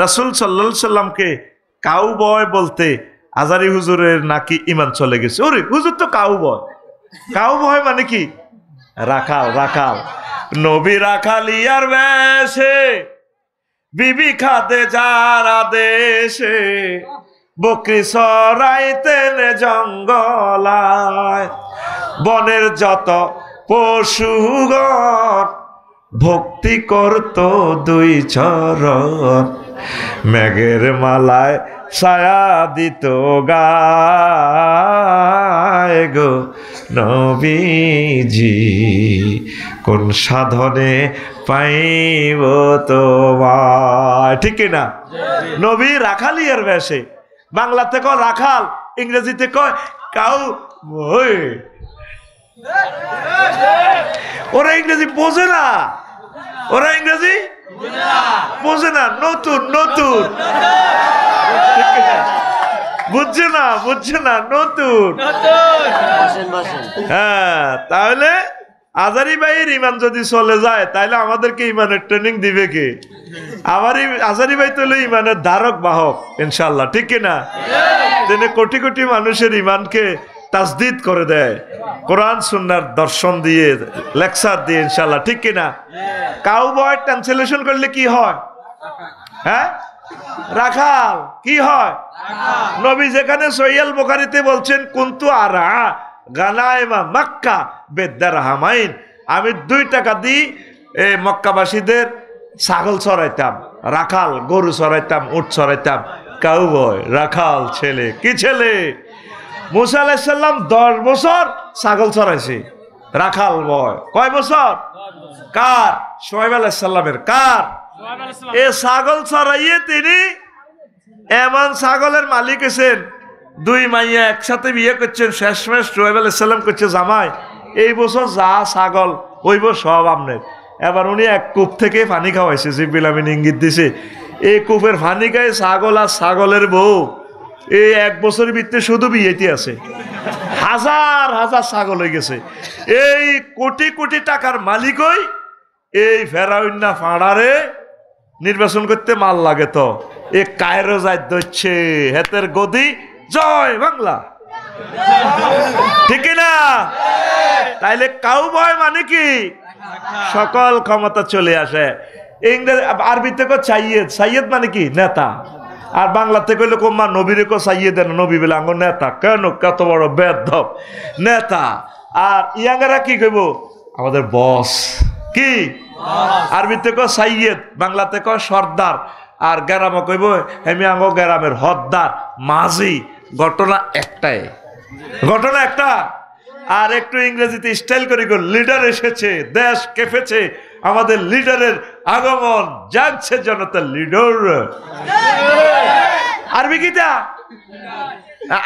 রাসূল সাল্লাল্লাহু আলাইহি সাল্লামকে কাউবয় বলতে আজারি হুজুরের নাকি ঈমান চলে গেছে। ওরে হুজুর তো কাউবয়, কাউবয় মানে কি? রাখাল। রাখাল। নবী রাখালিয়ার বেশে বিবি খাদিজার আদেশে বকরি চরাইতেন জঙ্গলায়, বনের যত পশুগণ ভক্তি করত দুই চরণ, মেঘের মালায় ছায়া দিত গায় গো নবীজি, কোন সাধনে পাইব তোমায়। ঠিক না? নবী রাখালিয়ার বেশে, বাংলাতে কয় রাখাল, ইংরেজিতে কয় কাউ। ওরা ইংরেজি বোঝে না, ওরা ইংরেজি বোঝে না। নতুন নতুন বুঝছে না, বুঝছে না, নতুন। হ্যাঁ, তাহলে আজারি ভাইয়ের ইমান যদি চলে যায় তাহলে আমাদেরকে ইমানের ট্রেনিং দিবে কে? আজারি ভাই তো হলো ইমানের ধারক বাহক ইনশাল্লাহ। ঠিক কিনা? তিনি কোটি কোটি মানুষের ইমানকে তাজদিদ করে দেয় কোরআন সুন্নাহর দর্শন দিয়ে, লেকচার দিয়ে ইনশাল্লাহ। ঠিক কিনা? কাউবয় ট্রান্সলেশন করলে কি হয়? হ্যাঁ, রাখাল। কি হয়? নবী যেখানে সহিহ বুখারীতে বলছেন কুনতু আরা গানায়মা মক্কা বিদ্দারহামাইন, আমি 2 টাকা দিই মক্কাবাসীদের ছাগল চড়াইতাম, রাখাল গরু চড়াইতাম, উট চড়াইতাম। কাউবয় রাখাল ছেলে। কি ছেলে? মুসা আলাইহিস সালাম 10 বছর ছাগল চড়াইছে, রাখাল বয়। কয় বছর? কার? শুআয়ব আলাইহিস সালামের। কার? এ ছাগল চড়াইয়ে তিনি এমন ছাগলের মালিক হয়েছেন। 2 মাইয়া একসাথে বিয়ে করছেন। শেষমেশ শুআয়ব আলাইহিস সালাম করছে, জামাই এই বছর যা ছাগল ওইব সব আপনার। এবার উনি এক কূপ থেকে পানি খাওয়াইছে, জিব্রিল আমিন ইঙ্গিত দিছে। এই কূপের পানি খায় ছাগল আর ছাগলের বউ এই 1 বছরের ভিতরে শুধু বিয়েতে আছে, হাজার হাজার ছাগল হয়ে গেছে। এই কোটি কোটি টাকার মালিক হই এই ফেরাউন্না ফাড়ারে নির্বাচন করতে মাল লাগে। তো এ কায়রো যাই দচ্ছে হেতের গদি জয় বাংলা। ঠিক না? তাইলে কাউবয় মানে কি? সকল ক্ষমতা চলে আসে। ইংরেজি আরবিতে কো সাইয়েদ, সাইয়েদ মানে কি? নেতা। আর বাংলাতে কইলে কোম্মা নবীরে কো সাইয়েদ, নবী বলে আঙ্গ নেতা। কেন? কত বড় বেদব নেতা। আর ইয়াঙ্গারা কি কইব? আমাদের বস। কি? আরবিতে কো সাইয়েদ, বাংলাতে কো সর্দার। আর গ্রামে কইব হেমি আঙ্গ গ্রামের হদ্দার, মাঝি। ঘটনা একটাই, ঘটনা একটা। আর একটু ইংরেজিতে স্টাইল করে লিডার এসেছে, দেশ কেঁপেছে, আমাদের লিডারের আগমন, জাগছে জনতা লিডার। আরবি কিটা?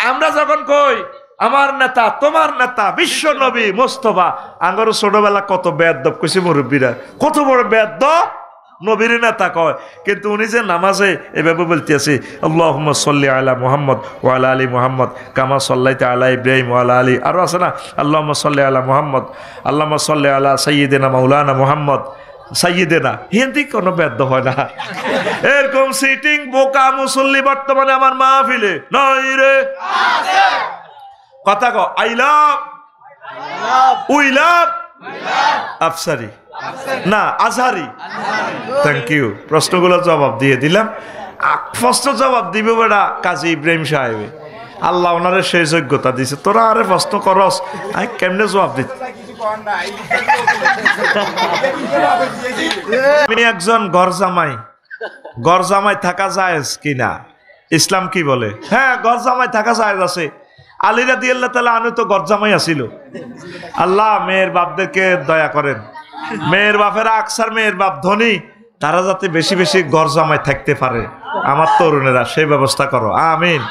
আমরা যখন কই আমার নেতা, তোমার নেতা, বিশ্ব নবী মুস্তাফা, আঙ্গর ছোটবেলা কত বেয়াদব কইছে মুরব্বীরা, কত বড় বেয়াদব নবীর নেতা কয়। কিন্তু উনি যে নামাজে এভাবে বলতে আছে, আল্লাহুম্মা সাল্লি আলা মুহাম্মদ ওয়া আলা আলি মুহাম্মদ কামা সাল্লাইতা আলা ইব্রাহিম ওয়া আলা আলি, আরো আছে না, আল্লাহুম্মা সাল্লি আলা মুহাম্মদ, আল্লাহুম্মা সাল্লি আলা সাইয়্যিদিনা মাওলানা মুহাম্মদ, সাইয়্যিদিনা। হিন্দি কোনো বেদ্য হয় না। এরকম সিটিং বোকা মুসল্লি বর্তমানে আমার মাহফিলে নাই রে। কথা কো, I love, we love Afsari না আজহারি। Thank you. প্রশ্নগুলো জবাব দিয়ে দিলাম। প্রশ্ন জবাব দিবে বেড়া কাজী ইব্রাহিম সাহেব, আল্লাহ ওনারে সেই যোগ্যতা দিছে। তোরা আরে প্রশ্ন করস, আমি কেমনে জবাব দিত? আমি একজন ঘর জামাই থাকা জায়েজ কিনা? ইসলাম কি বলে? হ্যাঁ, ঘর জামাই থাকা জায়েজ আছে। আলী রাদিয়াল্লাহু তাআলা আনহু তো ঘর জামাই আছিল। আল্লাহ মেয়ের বাপদেরকে দয়া করেন। মেয়ের বাপেরা আকসার মেয়ের বাপ ধনী, তারা যাতে বেশি বেশি ঘর জামাই থাকতে পারে, আমার তরুণেরা সেই ব্যবস্থা করো, আমিন।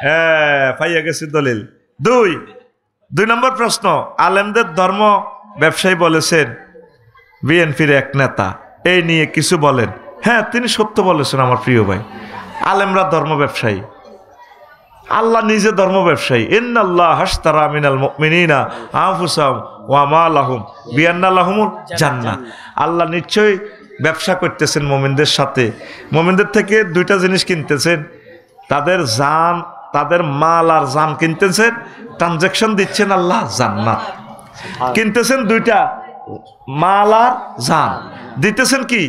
হ্যাঁ, পাইয়া গেছি দলিল। 2 নম্বর প্রশ্ন, আলেমদের ধর্ম ব্যবসায়ী বলেছেন বিএনপির এক নেতা, এই নিয়ে কিছু বলেন। হ্যাঁ, তিনি সত্য বলেছেন আমার প্রিয় ভাই। আলেমরা ধর্ম ব্যবসায়ী, আল্লাহ নিজে ধর্ম ব্যবসায়ী। ইন্নাল্লাহ হাশতারা মিনাল মুমিনিনা আনফুসাহুম ওয়া আমওয়ালাহুম বিআন্না লাহুমুল জান্নাহ। আল্লাহ নিশ্চয়ই ব্যবসা করতেছেন মুমিনদের সাথে, মুমিনদের থেকে দুইটা জিনিস কিনতেছেন, তাদের জান, তাদের মাল আর জান কিনতেছেন, ট্রানজাকশন দিচ্ছেন আল্লাহ জান্নাত। কিনতেছেন দুইটা, মাল আর জান, দিতেছেন কি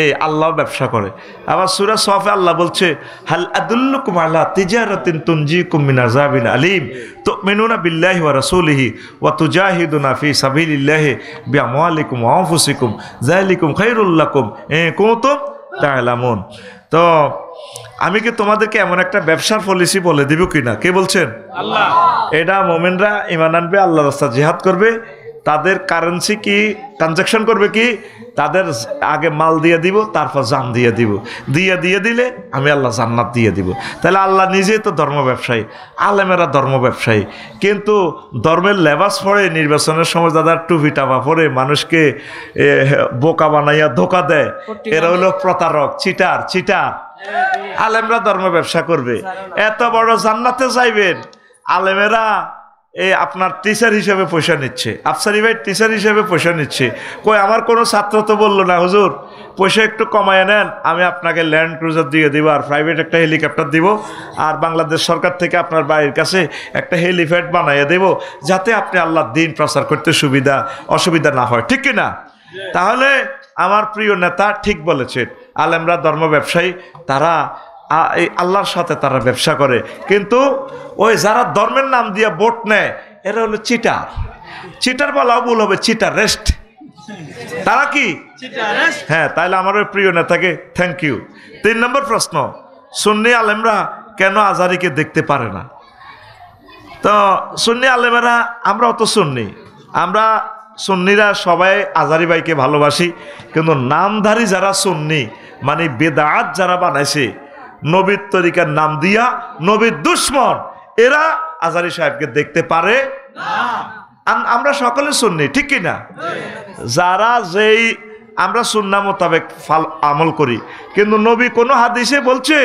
এই আল্লাহ ব্যবসা করে। আবার সূরা সফে আল্লাহ বলছে হাল আদুল্লুকুম আলা তিজারাতিন তুনজিকুম মিন আযাবিন আলীম তুমিনুনা বিল্লাহি ওয়া রাসূলিহি ওয়া তুজাহিদুনা ফি সাবিলিল্লাহি বিআমওয়ালিকুম ওয়া আনফুসিকুম যালিকুম খায়রুল লাকুম ইন কুনতুম তা'লামুন। তো আমি কি তোমাদেরকে এমন একটা ব্যবসার পলিসি বলে দিব কিনা? কে বলছেন? আল্লাহ। এটা মুমিনরা ঈমান আনবে, আল্লাহর রাস্তায় জিহাদ করবে, তাদের কারেন্সি কি ট্রানজাকশন করবে কি, তাদের আগে মাল দিয়ে দিব, তারপর জান দিয়ে দিব, দিয়ে দিলে আমি আল্লাহ জান্নাত দিয়ে দিব। তাহলে আল্লাহ নিজেই তো ধর্ম ব্যবসায়ী, আলেমেরা ধর্ম ব্যবসায়ী, কিন্তু ধর্মের লেবাস পরে নির্বাচনের সময় দাদা টুপি টাপা পরে মানুষকে বোকা বানাইয়া ধোকা দেয়, এরা হলো প্রতারক, চিটার। আলেমরা ধর্ম ব্যবসা করবে, এত বড় জান্নাতে যাইবেন, আলেমেরা আপনার টিচার হিসেবে পয়সা নিচ্ছে, আফসারি ভাই টিচার হিসেবে পয়সা নিচ্ছে। কই আমার কোনো ছাত্র তো বললো না হুজুর পয়সা একটু কমায় নেন, আমি আপনাকে ল্যান্ড ক্রুজার দিয়ে দিব আর প্রাইভেট একটা হেলিকপ্টার দিব, আর বাংলাদেশ সরকার থেকে আপনার বাড়ির কাছে একটা হেলিপ্যাড বানাইয়ে দেব, যাতে আপনি আল্লাহর দ্বীন প্রচার করতে অসুবিধা না হয়, ঠিক কিনা? তাহলে আমার প্রিয় নেতা ঠিক বলেছেন, আলেমরা ধর্ম ব্যবসায়ী, তারা এই আল্লাহর সাথে তারা ব্যবসা করে, কিন্তু ওই যারা ধর্মের নাম দিয়ে ভোট নেয় এরা হলো চিটার বলাও ভুল হবে, চিটার রেস্ট। তারা কি? হ্যাঁ, তাইলে আমার ওই প্রিয় নেতাকে থ্যাংক ইউ। 3 নম্বর প্রশ্ন, সুন্নি আলেমরা কেন আজারিকে দেখতে পারে না? তো সুন্নি আলেমেরা, আমরা অত সুন্নি, আমরা সুন্নিরা সবাই আজারি ভাইকে ভালোবাসি, কিন্তু নামধারী যারা সুন্নি মানে বেদাত যারা বানাইছে নবীর তরিকার নাম দিয়া, নবীর দুশ্মন, এরা আজারি সাহেবকে দেখতে পারে না। আমরা সকলে সুন্নি, ঠিক কিনা? যারা যেই আমরা সুন্নাহ মোতাবেক আমল করি, কিন্তু নবী কোনো হাদিসে বলছে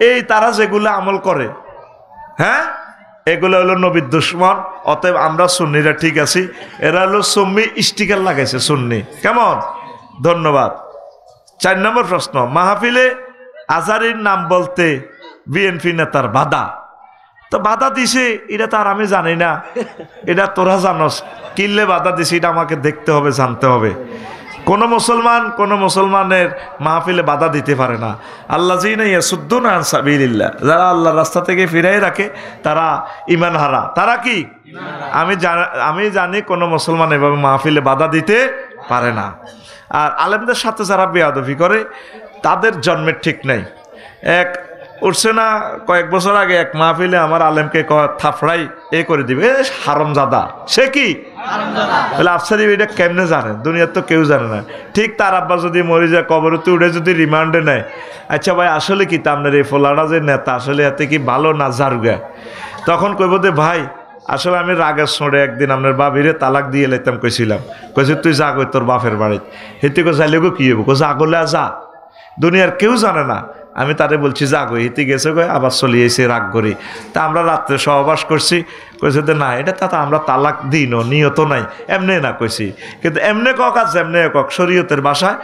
এই তারা যেগুলো আমল করে, হ্যাঁ, এগুলো হলো নবীর দুশ্মন, অতএব আমরা সুন্নিরা ঠিক আছি। এরা হলো সুন্নি স্টিকার লাগাইছে সুন্নি, কেমন? ধন্যবাদ। 4 নম্বর প্রশ্ন, মাহফিলে আজারির নাম বলতে বিএনপি নেতার বাধা। তো বাধা দিছে এটা তো আর আমি জানি না, এটা তোরা জানস, কিনলে বাধা দিছে এটা আমাকে দেখতে হবে, জানতে হবে। কোন মুসলমানের মাহফিলে বাধা দিতে পারে না। আল্লাহ ইয়াসুদ্দুনা আন সাবিলিল্লাহ, যারা আল্লাহর রাস্তা থেকে ফিরাই রাখে তারা ঈমান হারা। তারা কি? আমি জানি কোন মুসলমান এভাবে মাহফিলে বাধা দিতে পারে না। আর আলেমদের সাথে যারা বেয়াদবি করে তাদের জন্মের ঠিক নাই। এক উঠছে না কয়েক বছর আগে এক মাহফিলে আমার আলেমকে থাপড়াই করে দিবে, হারামজাদা। সে কি? বলে আফসারি এটা কেমনে জানে? দুনিয়ার তো কেউ জানে না। ঠিক তার আব্বা যদি মরে যায়, কবরতে উঠে যদি রিমান্ডে নেয়, আচ্ছা ভাই আসলে কি আপনার এই ফোলাটা যে নেতা আসলে এতে কি ভালো না জারুগা? তখন কইব যে ভাই আসলে আমি রাগের সোঁড়ে একদিন আপনার বাবিরে তালাক দিয়ে লাইতাম, কইছিলাম, কইছে তুই যা কই তোর বাপের বাড়ি, হেতে কো যাইলে গো কি হবো, কো যা করলে যা, দুনিয়ার কেউ জানে না। আমি তারে বলছি যা গো, হিতে গেছে গো, আবার চলে এসে রাগ করি। তা আমরা রাত্রে সহবাস করছি, কইছে যে না এটা তা আমরা তালাক দিই না, নিয়ত নাই, এমনি না কইছি, কিন্তু এমনি কক আর যেমনি কক শরীয়তের ভাষায়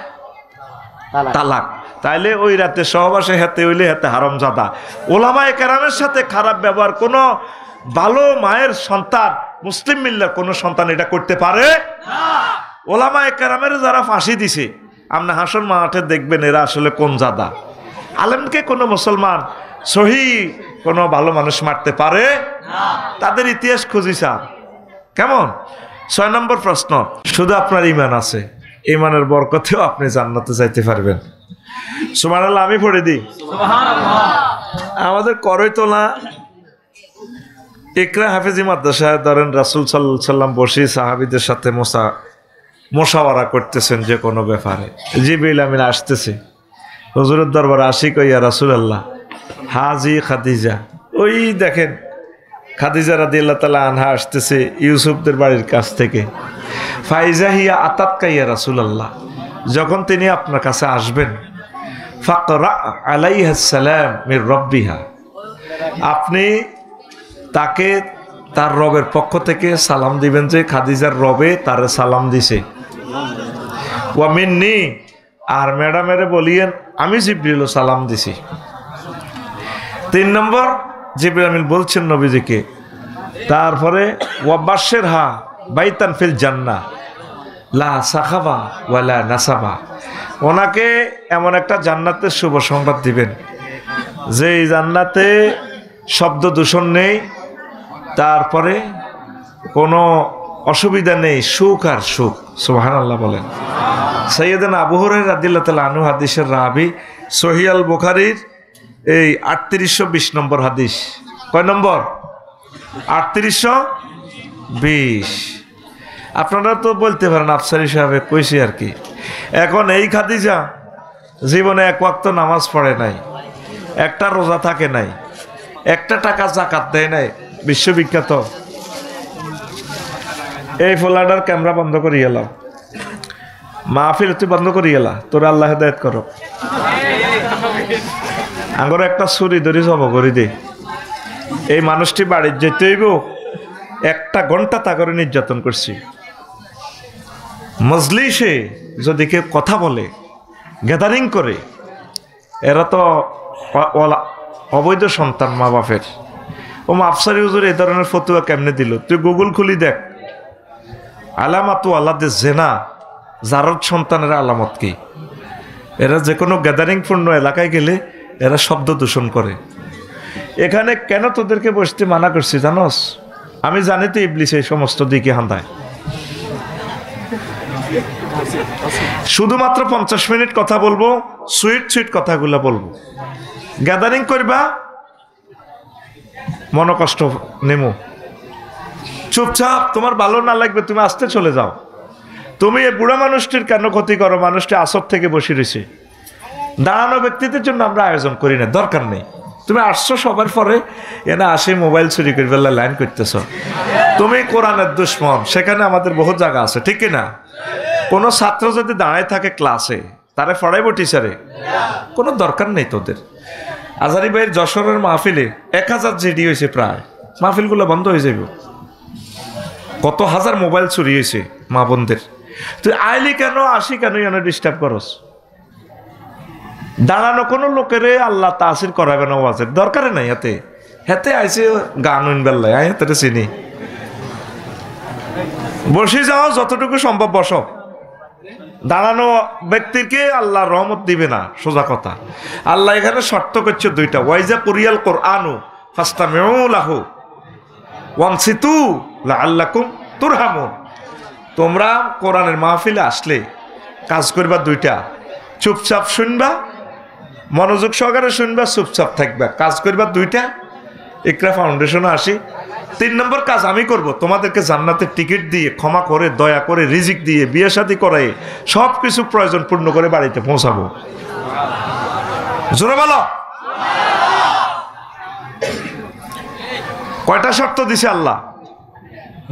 তালাক। তাইলে ওই রাতে সহবাসে হেতে হইলে হেতে হারামজাদা। ওলামায়ে কেরামের সাথে খারাপ ব্যবহার কোনো ভালো মায়ের সন্তান, মুসলিম মিল্লার কোনো সন্তান এটা করতে পারে না। ওলামায়ে কেরামের যারা ফাঁসি দিছে, আপনি হাসর মাঠে দেখবেন এরা আসলে কোন জাদা। আলেমকে কোনো মুসলমান সহি কোনো ভালো মানুষ মারতে পারে না, তাদের ইতিহাস খুঁজি স্যার। কেমন? 6 নম্বর প্রশ্ন, শুধু আপনার ঈমান আছে, ঈমানের বরকতেও আপনি জান্নাতে যাইতে পারবেন। সুবহানাল্লাহ, আমি পড়ে দিই। আমাদের করইতলা ইকরা হাফেজি মাদ্রাসায় ধরেন রাসূল সাল্লাল্লাহু আলাইহি সাল্লাম বসে সাহাবীদের সাথে মোশাওয়ারা করতেছেন যে কোনো ব্যাপারে। জিবরিল আমিন আসতেছে, হুজুরের দরবারে আসি, কই ইয়া রাসূলুল্লাহ হাজি খাদিজা। ওই দেখেন খাদিজা রাদিয়াল্লাহু তাআলা আনহা আসতেছে ইউসুফদের বাড়ির কাছ থেকে। ফাইজা হিয়া আতাতকা ইয়া রাসূলুল্লাহ, যখন তিনি আপনার কাছে আসবেন, ফাকরা আলাইহা সালাম মির রাব্বিহা, আপনি তাকে তার রবের পক্ষ থেকে সালাম দিবেন যে খাদিজার রবে তারে সালাম দিছে। ওয়া মিন্নি, আর ম্যাডামেরে বলিয়েন আমি জিবরিল সালাম দিছি। 3 নম্বর জিবরিল আমিন বলছেন নবীজিকে। তারপরে ওয়া বাশশিরহা বাইতান ফিল জান্নাহ লা সাখাবা ওয়ালা নাসাবা, ওনাকে এমন একটা জান্নাতের শুভ সংবাদ দিবেন যে এই জান্নাতে শব্দ দূষণ নেই, তারপরে কোনো অসুবিধা নেই, সুখ আর সুখ। সুবহানাল্লাহ বলেন। সাইয়েদানা আবু হুরায়রা রাদিয়াল্লাহু তাআলা আনহু হাদিসের রাবি, সহিহ আল বুখারীর এই 3820 নম্বর হাদিস। কয় নম্বর? 3820। আপনারা তো বলতে পারেন আফসারি সাহেব কইছি আর কি। এখন এই খাদিজা জীবনে এক ওয়াক্ত নামাজ পড়ে নাই, একটা রোজা থাকে নাই, একটা টাকা যাকাত দেয় নাই, বিশ্ববিখ্যাত। এই ফোলাডার ক্যামেরা বন্ধ করি গেলাম, মাহফিল তুই বন্ধ করি গেলা, তোর আল্লাহ হেদায়েত করো। আঙ্গর একটা ছুরি ধরি জব করি দে। এই মানুষটি বাড়ির যেতে হইব, 1 ঘন্টা তা করে নির্যাতন করছি। মজলিসে যদি কেউ কথা বলে, গ্যাদারিং করে, এরা তো অবৈধ সন্তান মা বাপের। ও আফসারি হুজুর এই ধরনের ফতুয়া কেমনে দিল? তুই গুগল খুলি দেখ, আলামাতু আলাদে জেনা, জারদ সন্তানের আলামত কি। এরা যে কোনো গ্যাদারিং পূর্ণ এলাকায় গেলে এরা শব্দ দূষণ করে। এখানে কেন তোদেরকে বসতে মানা করছি জানোস? আমি জানি তো ইবলিস এই সমস্ত দিকে হান্দায়। শুধুমাত্র 50 মিনিট কথা বলবো, সুইট সুইট কথাগুলো বলবো। গ্যাদারিং করবা, মনোকষ্ট নেমো, চুপচাপ। তোমার ভালো না লাগবে তুমি আসতে চলে যাও। তুমি এই বুড়া মানুষটির কেন ক্ষতি করো? মানুষটি আসর থেকে বসে রয়েছে। দাঁড়ানো ব্যক্তিদের জন্য আমরা আয়োজন করি না, দরকার নেই। তুমি আসছো সবার পরে, এনা আসে মোবাইল চুরি করে ফেললে লাইন করতেছ। তুমি কোরআনের দুশ্মন, সেখানে আমাদের বহু জায়গা আছে, ঠিক কিনা? কোনো ছাত্র যদি দাঁড়ায় থাকে ক্লাসে, তারা পড়াইব টিচারে, কোনো দরকার নেই তোদের। আজারি ভাইয়ের যশোরের মাহফিলে 1000 জিডি হয়েছে প্রায়, মাহফিলগুলো বন্ধ হয়ে যাবে। কত হাজার মোবাইল চুরি হয়েছে মা বোনদের। তুই আইলি কেন, আসি কেন, এনে ডিস্টার্ব করস? দাঁড়ানো কোনো লোকের আল্লাহ তাসির করাবে না, ওয়াজের দরকারে নাই। হাতে হাতে আইসে গান বেল্লায়, আয় হাতে চিনি বসে যাও, যতটুকু সম্ভব বসো। দাঁড়ানো ব্যক্তিকে আল্লাহ রহমত দিবে না, সোজা কথা। আল্লাহ এখানে শর্ত করছে 2টা। ওয়াইজা কুরিয়াল কোরআনু ফাস্তামিউ লাহু ওয়ানসিতু লাআল্লাকুম তুরহামুন। তোমরা কোরআনের মাহফিলে আসলে কাজ করবা 2টা, চুপচাপ শুনবা, মনোযোগ সহকারে শুনবা, চুপচাপ থাকবা। কাজ করবা 2টা। ইকরা ফাউন্ডেশনে আসি। 3 নম্বর কাজ আমি করব, তোমাদেরকে জান্নাতের টিকিট দিয়ে, ক্ষমা করে, দয়া করে, রিজিক দিয়ে, বিয়ে শাদী করাই, সব কিছু প্রয়োজন পূর্ণ করে বাড়িতে পৌঁছাবো। জোরে বলো। কয়টা শর্ত দিছে আল্লাহ?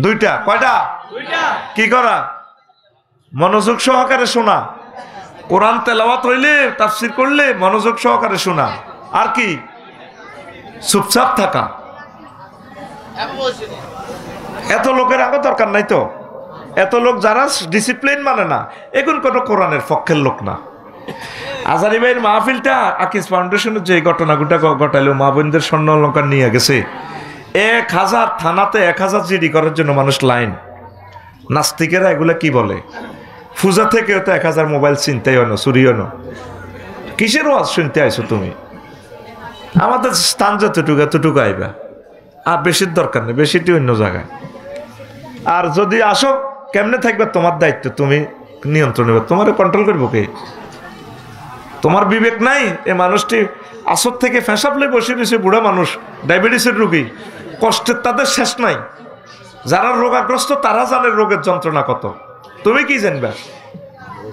2টা। কয়টা? 2টা। কি করা? মনোযোগ সহকারে শোনা। কোরআন তেলাওয়াত হইলে, তাফসীর করলে মনোযোগ সহকারে শোনা। আর কি? চুপচাপ থাকা। এত লোকের আগে দরকার নাই তো। এত লোক যারা ডিসিপ্লিন মানে না, এখন কোনো কোরআনের পক্ষের লোক না। আজারি ভাইয়ের মাহফিলটা আকিজ ফাউন্ডেশনের যে ঘটনাগুলো ঘটাইলো, মা বোনদের স্বর্ণ অলঙ্কার নিয়ে গেছে, 1000 থানাতে 1000 জিডি করার জন্য মানুষ লাইন। নাস্তিকেরা এগুলা কি বলে? পূজা থেকে তো 1000 মোবাইল চিনতেই হয় না, চুরি হয় না। কিসের ওয়াজ শুনতে আইছো তুমি? আমাদের স্থান যতটুকু এতটুকু আইবা, আর বেশির দরকার নেই, বেশিটি অন্য জায়গায়। আর যদি আসো, কেমনে থাকবে তোমার দায়িত্ব, তুমি নিয়ন্ত্রণ নেবে। তোমার কন্ট্রোল করবো কে? তোমার বিবেক নাই? এ মানুষটি আসর থেকে ফেসাপলে বসে রয়েছে, বুড়া মানুষ, ডায়াবেটিসের রোগী, কষ্টের তাদের শেষ নাই। যারা রোগাগ্রস্ত তারা জানে রোগের যন্ত্রণা কত। তুমি কি জানবা?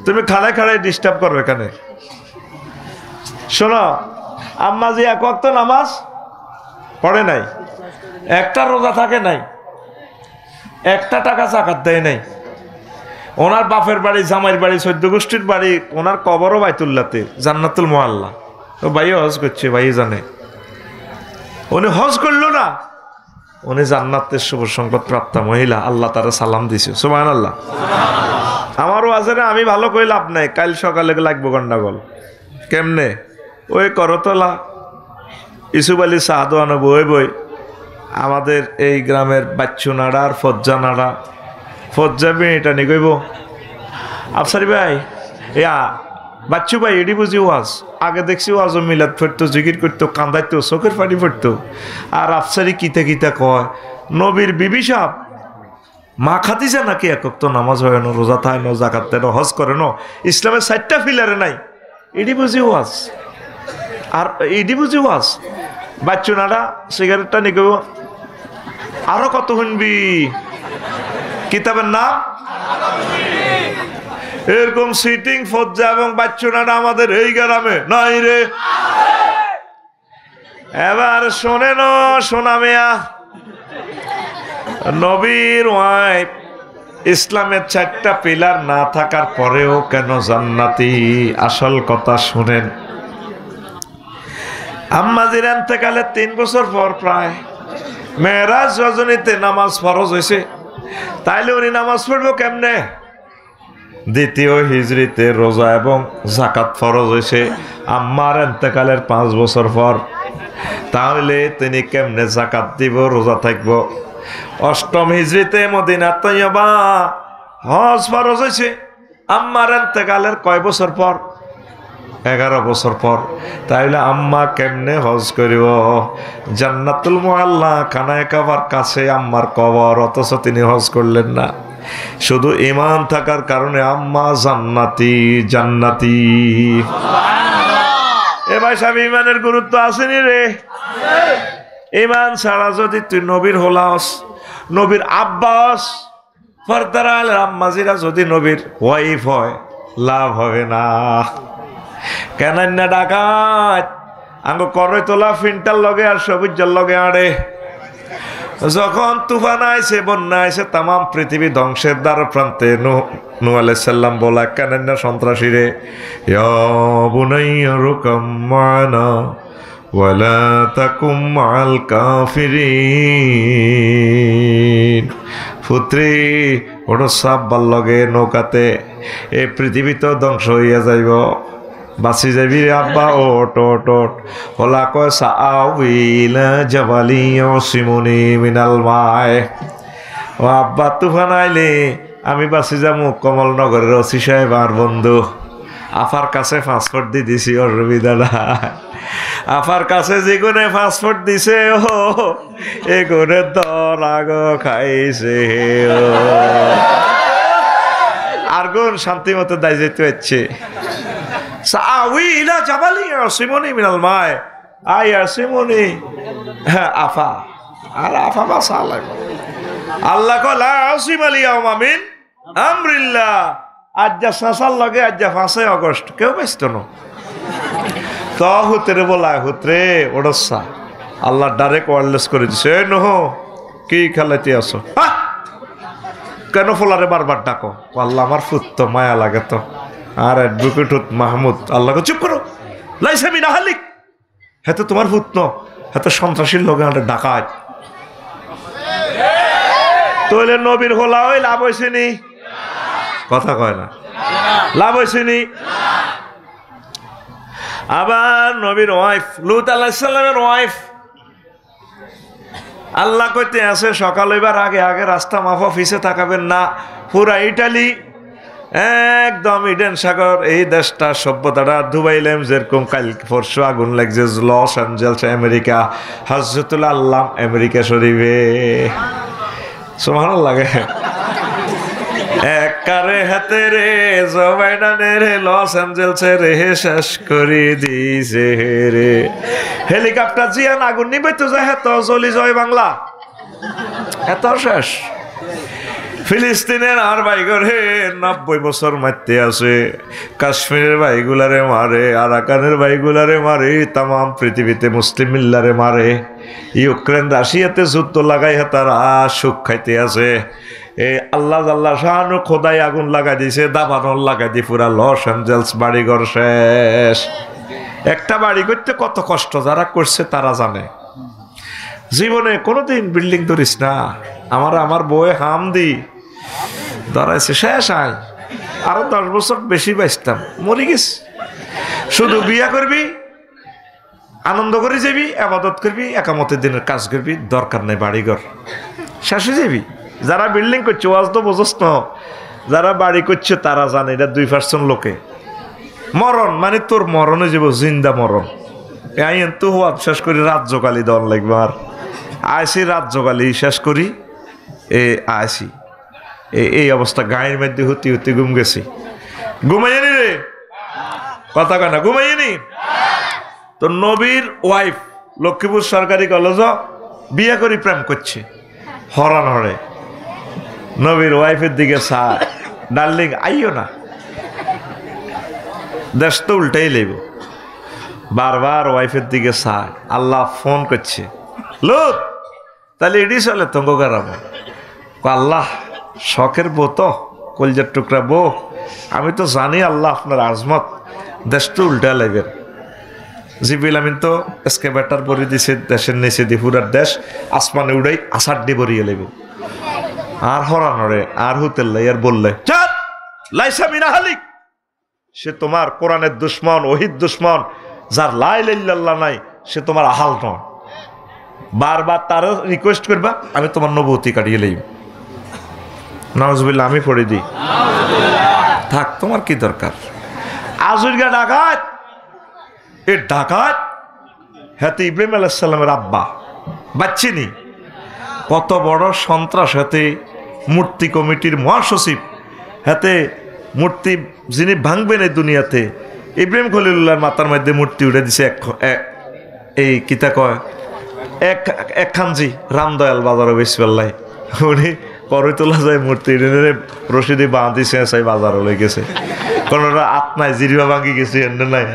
তুমি খাড়ায় খাড়ায় ডিস্টার্ব করো এখানে। শোনো, আম্মা যে 1 ওয়াক্ত নামাজ পড়ে নাই, একটা রোজা থাকে নাই, একটা টাকা যাকাত দেয় নাই। ওনার বাপের বাড়ি, জামাইয়ের বাড়ি, 14 গোষ্ঠীর বাড়ি, ওনার কবরও বাইতুল্লাহতে, জান্নাতুল মুআল্লা। ও ভাই হজ করছে, ভাই জানে। উনি হজ করলো না, উনি জান্নাতের শুভ সংবাদ প্রাপ্তা মহিলা। আল্লাহ তারা সালাম দিছে, সুবহানাল্লাহ। আমারও আছে না, আমি ভালো কই লাভ নাই, কাল সকালে লাগবো গন্ডাগোল। কেমনে? ওই করতলা ইসুফ আলী সাহাদওয়ানো বই বই আমাদের এই গ্রামের বাচ্চু নাড়া আর ফজ্জা নাড়া, ফজ্জা এটা নি কইব আফসারি ভাই ইয়া বাচ্চু ভাই এডি বুঝি ওয়াজ। আগে দেখছি ওয়াজ মিলাদ ফেরতো, জিকির করতো, কান্দাইতো, চোখের পানি ফেরতো। আর আফসারি কিতা কিতা কয়, নবীর বিবি সাহ মা খাদিজা নাকি একক তো নামাজ হয় না, রোজা থাকে না, জাকাত দেয় না, হজ করে না, ইসলামের 4টা পিলারে নাই, এডি বুঝি ওয়াজ। আর এডি বুঝি ওয়াজ। বাচ্চু নাড়া সিগারেটটা নিয়ে কইব আরো কত শুনবি, কিতাবের নাম এরকম সিটিং ফজ্জা এবং বাচ্চু নাড়া আমাদের এই গ্রামে নাই রে। এবার শোনেন সোনা মেয়া, নবীর ওয়াইফ ইসলামের 4টা পিলার না থাকার পরেও কেন জান্নাতি? আসল কথা শুনেন। আম্মাজির ইন্তেকালে 3 বছর পর প্রায় মেরাজ রজনীতে নামাজ ফরজ হয়েছে, তাইলে উনি নামাজ পড়বো কেমনে? দ্বিতীয় হিজরিতে রোজা এবং জাকাত ফরজ হয়েছে আম্মার ইন্তেকালের 5 বছর পর, তাহলে তিনি কেমনে জাকাত দিব, রোজা থাকবো? অষ্টম হিজরিতে মদিনা তৈয়বা হজ ফরজ হয়েছে আম্মার ইন্তেকালের কয় বছর পর? 11 বছর পর। তাইলে আম্মা কেমনে হজ করিব? জান্নাতুল মুআল্লা খানায়ে কাবার কাছে আম্মার কবর, অথচ তিনি হজ করলেন না। শুধু ঈমান থাকার কারণে আম্মা জান্নাতি জান্নাতি। এ ভাই সাহেব, ঈমানের গুরুত্ব আসেনি রে? ঈমান ছাড়া যদি তুই নবীর হলাস, নবীর আব্বাস পর্দার আলের আম্মাজিরা যদি নবীর ওয়াইফ হয়, লাভ হবে না। কেন না ডাকাত আঙ্গ করে তোলা ফিনটার লগে আর সবুজের লগে আড়ে। যখন তুফান আইছে, বন্যা আইছে, তাম পৃথিবী ধ্বংসের দ্বার প্রান্তে নূহ আলাইহিস সালাম বলা কেন না সন্ত্রাসী রে, ইয়া বুনাইয়া রুকাম মানা ওয়ালা তাকুম মাল কাফিরিন। পুত্রী ওটা সাপ ভাল লগে নৌকাতে, এই পৃথিবী তো ধ্বংস হইয়া যাইব, বাঁচি যাবি রে আব্বা, ওট ওট ওট। ওলা কয় সাউইলা জাবালি সিমুনি মিনাল মায়। ও আব্বা তুফান আইলে আমি বাঁচি যাবো। কমলনগরের ওসি সাহেব আর বন্ধু আফার কাছে পাসপোর্ট দিয়ে দিছি, অসুবিধা না। আফার কাছে যে গুণে পাসপোর্ট দিছে, ও এ গুণে দর আগ খাইছে, আর গুণ শান্তি মতো দায় যেতে হচ্ছে। সাউইলা জাবালি সিমুনি মিনাল মায়, আই আর সিমুনি, হ্যাঁ আফা আর আফা বাসা আল্লাহ। আল্লাহ কলা আসিম আলিয়া মামিন আমরিল্লাহ। আজ যা শাসার লগে আজ যা 5 আগস্ট কেউ ব্যস্ত ন তো হুতরে বলা হুতরে ওড়সা আল্লাহ ডাইরেক্ট ওয়ারলেস করে দিছে। নহ কি খেলাইতে আসো, কেন ফোলারে বারবার ডাকো? আল্লাহ আমার ফুত তো মায়া লাগে তো। আর অ্যাডভোকেট মাহমুদ আল্লাহকে চুপ করো, লাইসামি না হালিক, হ্যাঁ তো তোমার ফুত ন, হ্যাঁ তো সন্ত্রাসীর লগে ডাকাত। তাহলে নবীর হোলা ওই লাভ হয়েছে নি? কথা কয় না, লাভ হয়েছে নি? আবার নবীর ওয়াইফ লূত আলাইহিস সালামের ওয়াইফ, আল্লাহ কইতে আছে সকাল হইবার আগে আগে রাস্তা মাফ অফিসে তাকাবেন না। পুরা ইটালি একদম ইডেন সাগর, এই দেশটা সভ্যতাটা দুবাইলাম যেরকম কাল পরশু আগুন লাগছে লস অ্যাঞ্জেলস আমেরিকা, হযরতুল আল্লাহ আমেরিকা শরীফে। সুবহানাল্লাহ। একারে হাতে রে জো বাইডানের লস অ্যাঞ্জেলসে রে শেষ করে দিছে রে। হেলিকপ্টার জিয়ান আগুন নিবে তো যায় এত জলি জয় বাংলা, এত শেষ। ফিলিস্তিনের আর ভাইগরে 90 বছর মারতে আছে, কাশ্মীরের ভাইগুলারে মারে, আরাকানের ভাইগুলারে মারে, তাম পৃথিবীতে মুসলিম মিল্লারে মারে। ইউক্রেন রাশিয়াতে যুদ্ধ লাগাই তারা সুখ খাইতে আছে। এই আল্লাহ আল্লাহ শাহানু খোদাই আগুন লাগাই দিছে, দাবানল লাগাই দি পুরা লস অ্যাঞ্জেলস বাড়িঘর শেষ। একটা বাড়ি করতে কত কষ্ট যারা করছে তারা জানে। জীবনে কোনোদিন বিল্ডিং ধরিস না। আমার বউয়ে হাম দি ধরাইছে শেষ আয় আরো 10 বছর বেশি বাঁচতাম, মরি গেছি। শুধু বিয়া করবি, আনন্দ করে যাবি, আবাদত করবি, একামতের দিনের কাজ করবি, দরকার নেই বাড়িঘর, শেষ হয়ে যাবি। যারা বিল্ডিং করছে ওয়াজ তো বোঝস না, যারা বাড়ি করছে তারা জানে এটা 2% লোকে। মরণ মানে তোর মরণে যাব, জিন্দা মরণ। আইন তো হওয়া শেষ করি রাজ্যকালী দল লাগবে। আর আইসি রাজ্যকালী শেষ করি আইসি এই অবস্থা গায়ের মধ্যে হতে হতে ঘুম গেছি। ঘুমাইনি রে, কথা কানা ঘুমাইনি। তো নবীর ওয়াইফ লক্ষ্মীপুর সরকারি কলেজ বিয়ে করি প্রেম করছে, হরান হরে। নবীর ওয়াইফের দিকে চায়, ডার্লিং আইও না, দেশ তো উল্টাই লেব। বারবার ওয়াইফের দিকে চায়, আল্লাহ ফোন করছে, লোক তাহলে এডি চলে তঙ্গ গারাবো। আল্লাহ শখের বউ তো, কলজার টুকরা বউ, আমি তো জানি আল্লাহ আপনার আজমত, দেশ তো উল্টা লাগবেন। জিবিল আমিন তো এসকে ব্যাটার বরি দিছে, দেশের নিচে দিপুরার দেশ আসমানে উড়াই আষাঢ় ডি বরিয়ে লেব। আর হরানরে আর হুতেল আর বললে লাইসা মিনা হালিক, সে তোমার কোরআনের দুশ্মন, ওহিদ দুশ্মন। যার লাই লাইল্লাহ নাই সে তোমার আহাল নয়। বারবার তারও রিকোয়েস্ট করবা, আমি তোমার নবুতি কাটিয়ে লইব। নাউজুবিল্লাহ, আমি পড়ে দিই, থাক তোমার কি দরকার। আজুরগা ডাকাত, এ ডাকাত হাতে ইব্রাহিম আলাইহিস সালামের আব্বা বাচ্চিনি, কত বড় সন্ত্রাস। হাতে মূর্তি কমিটির মহাসচিব, হাতে মূর্তি যিনি ভাঙবেন এই দুনিয়াতে, ইব্রাহিম খলিলুল্লাহর মাথার মধ্যে মূর্তি উঠে দিছে। এই কিতা কয় এক খানজি রামদয়াল বাজারে বেশি পাল্লাই, উনি করে তোলা যায় মূর্তি রশিদি বাঁধিছে, চাই বাজারে লই গেছে। কোনোটা আত্মায় জিরিবা ভাঙি গেছে, এনে নাই।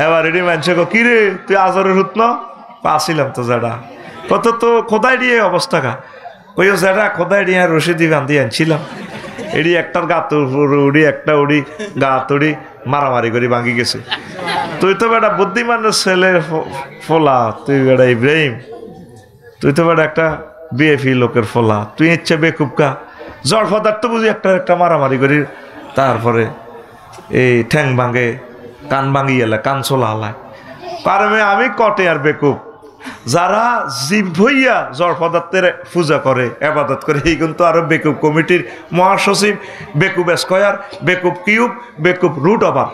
এবার এটি মানছে কি রে তুই আজরের হুত না আসিলাম তো জেডা, কত তো খোদাই দিয়ে অবস্থা কা ওই জেডা খোদাই দিয়ে রশিদি বাঁধি আনছিলাম। এডি একটার গাত উড়ি একটা উড়ি গাত উড়ি মারামারি করে ভাঙি গেছে। তুই তো বেটা বুদ্ধিমানের ছেলে ফোলা, তুই বেটা ইব্রাহিম, তুই তো বেটা একটা বিএফি লোকের ফোলা, তুই ইচ্ছে বেকুবকা জ্বর পদার্থ বুঝি একটা একটা মারামারি করি, তারপরে এই ঠ্যাং ভাঙে, কান ভাঙি এলা, কান চোলা হালায়। কারণে আমি কটে আর বেকুব, যারা জীব হইয়া জ্বর পদার্থের পূজা করে, আবাদত করে, এই কিন্তু আরো বেকুব কমিটির মহাসচিব, বেকুব স্কয়ার, বেকুব কিউব, বেকুব রুট ওভার।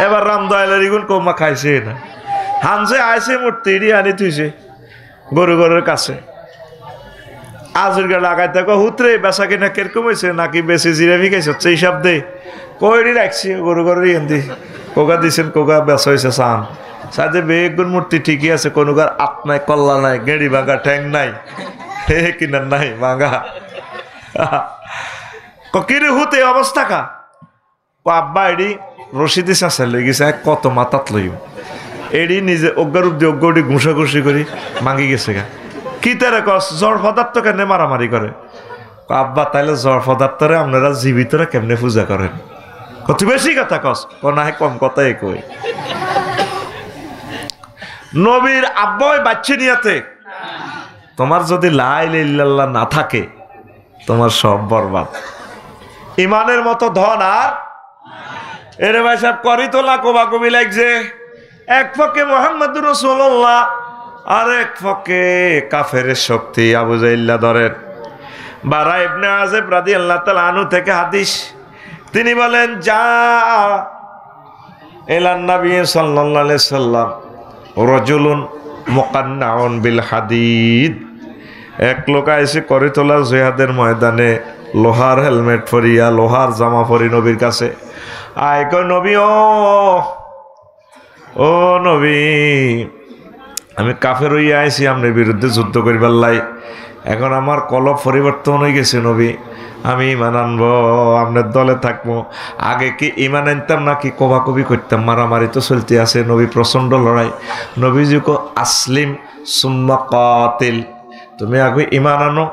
এবার রামদয়ালের ইগুন কৌমা খাইছে না, হানছে আইসে মূর্তি ইডি আনি তুইছে গরু গরের কাছে। আজুর গা লাগাই দেখো হুতরে বেচা কিনা কিরকম হয়েছে, নাকি বেশি জিরাবি খাইছে হচ্ছে হিসাব দে কইডি রাখছি গরু গরের এন্দি কোকা দিছেন, কোকা বেচা হয়েছে চান সাথে বেগুন মূর্তি ঠিকই আছে, কোনো গার আত নাই, কল্লা নাই, গেড়ি ভাঙা ঠ্যাং নাই, হে কিনার নাই ভাঙা। কিরে হুতে অবস্থা কা আব্বা এডি রশিদি চাষা লই গেছে, কত মাতাত লইম এডি নিজে অজ্ঞার উপ দিয়ে অজ্ঞি ঘুষাঘুষি করি ভাঙি গেছে গা। কি তারে কস জ্বর পদার্থ কেমনে মারামারি করে? আব্বা তাইলে জ্বর পদার্থরে আপনারা জীবিতরা কেমনে পূজা করেন? কত বেশি কথা কস, না কম কথাই কই। নবীর আব্বাই বাচ্চা নিয়াতে, তোমার যদি লা ইলাহা ইল্লাল্লাহ না থাকে তোমার সব বরবাদ। ইমানের মতো ধন আর এরে ভাই সাহেব করি তোলা কোবাকবি লাগছে। এক পক্ষে মুহাম্মদুর রাসূলুল্লাহ আর এক পক্ষে কাফেরের শক্তি আবু জাইল্লা ধরেন। বারা ইবনে আযিব রাদিয়াল্লাহু তাআলা আনহু থেকে হাদিস, তিনি বলেন যা ইলান নবী সাল্লাল্লাহু আলাইহি সাল্লাম রাজুলুন মুকান্নাউন বিল হাদিদ, এক লোক আইসে করে তোলা জিহাদের ময়দানে লোহার হেলমেট পরিয়া, লোহার জামা পরি নবীর কাছে আয় কয় নবী ও নবী, আমি কাফের হইয়া আইছি আপনার বিরুদ্ধে যুদ্ধ করিবার লাই, এখন আমার কলব পরিবর্তন হয়ে গেছে নবী, আমি ইমান আনবো, আপনার দলে থাকবো। আগে কি ইমান আনতাম নাকি কবাকবি করতাম, মারামারি তো চলতে আছে, নবী প্রচণ্ড লড়াই। নবীজি কো আসলিম সুম্মা কাতিল, তুমি আগে ইমান আনো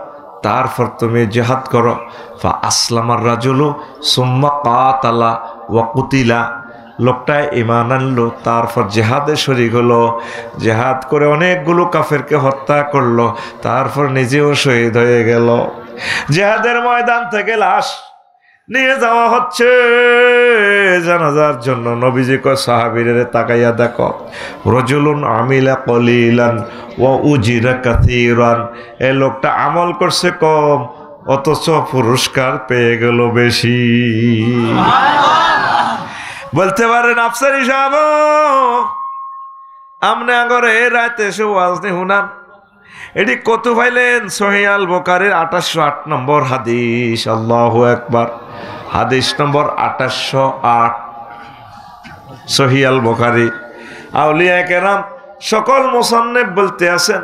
তারপর তুমি জিহাদ করো। ফা আসলামার রাজুলু সুম্মা কাতালা ওয়া কুতিলা, লোকটা ইমান আনলো তারপর জেহাদে শরীক হলো, জেহাদ করে অনেকগুলো কাফেরকে হত্যা করলো, তারপর নিজেও শহীদ হয়ে গেল। জিহাদের ময়দান থেকে লাশ নিয়ে যাওয়া হচ্ছে জানাজার জন্য। নবীজি কয় সাহাবীরে তাকাইয়া দেখো, রাজুলুন আমিলা কলিলান ওয়া উজিরা কাসীরান, এই লোকটা আমল করছে কম অথচ পুরস্কার পেয়ে গেল বেশি। বলতে পারেন আফসারি সাহেব, আমনে আগরে রাতে এসে ওয়াজ নি হুনান, এটি কত পাইলেন? সহিহ আল বুখারীর 2808 নম্বর হাদিস। আল্লাহু আকবার। হাদিস নম্বর 2808 সহিহ আল বুখারী। আউলিয়া কেরাম সকল মুসান্নিফ বলতে আছেন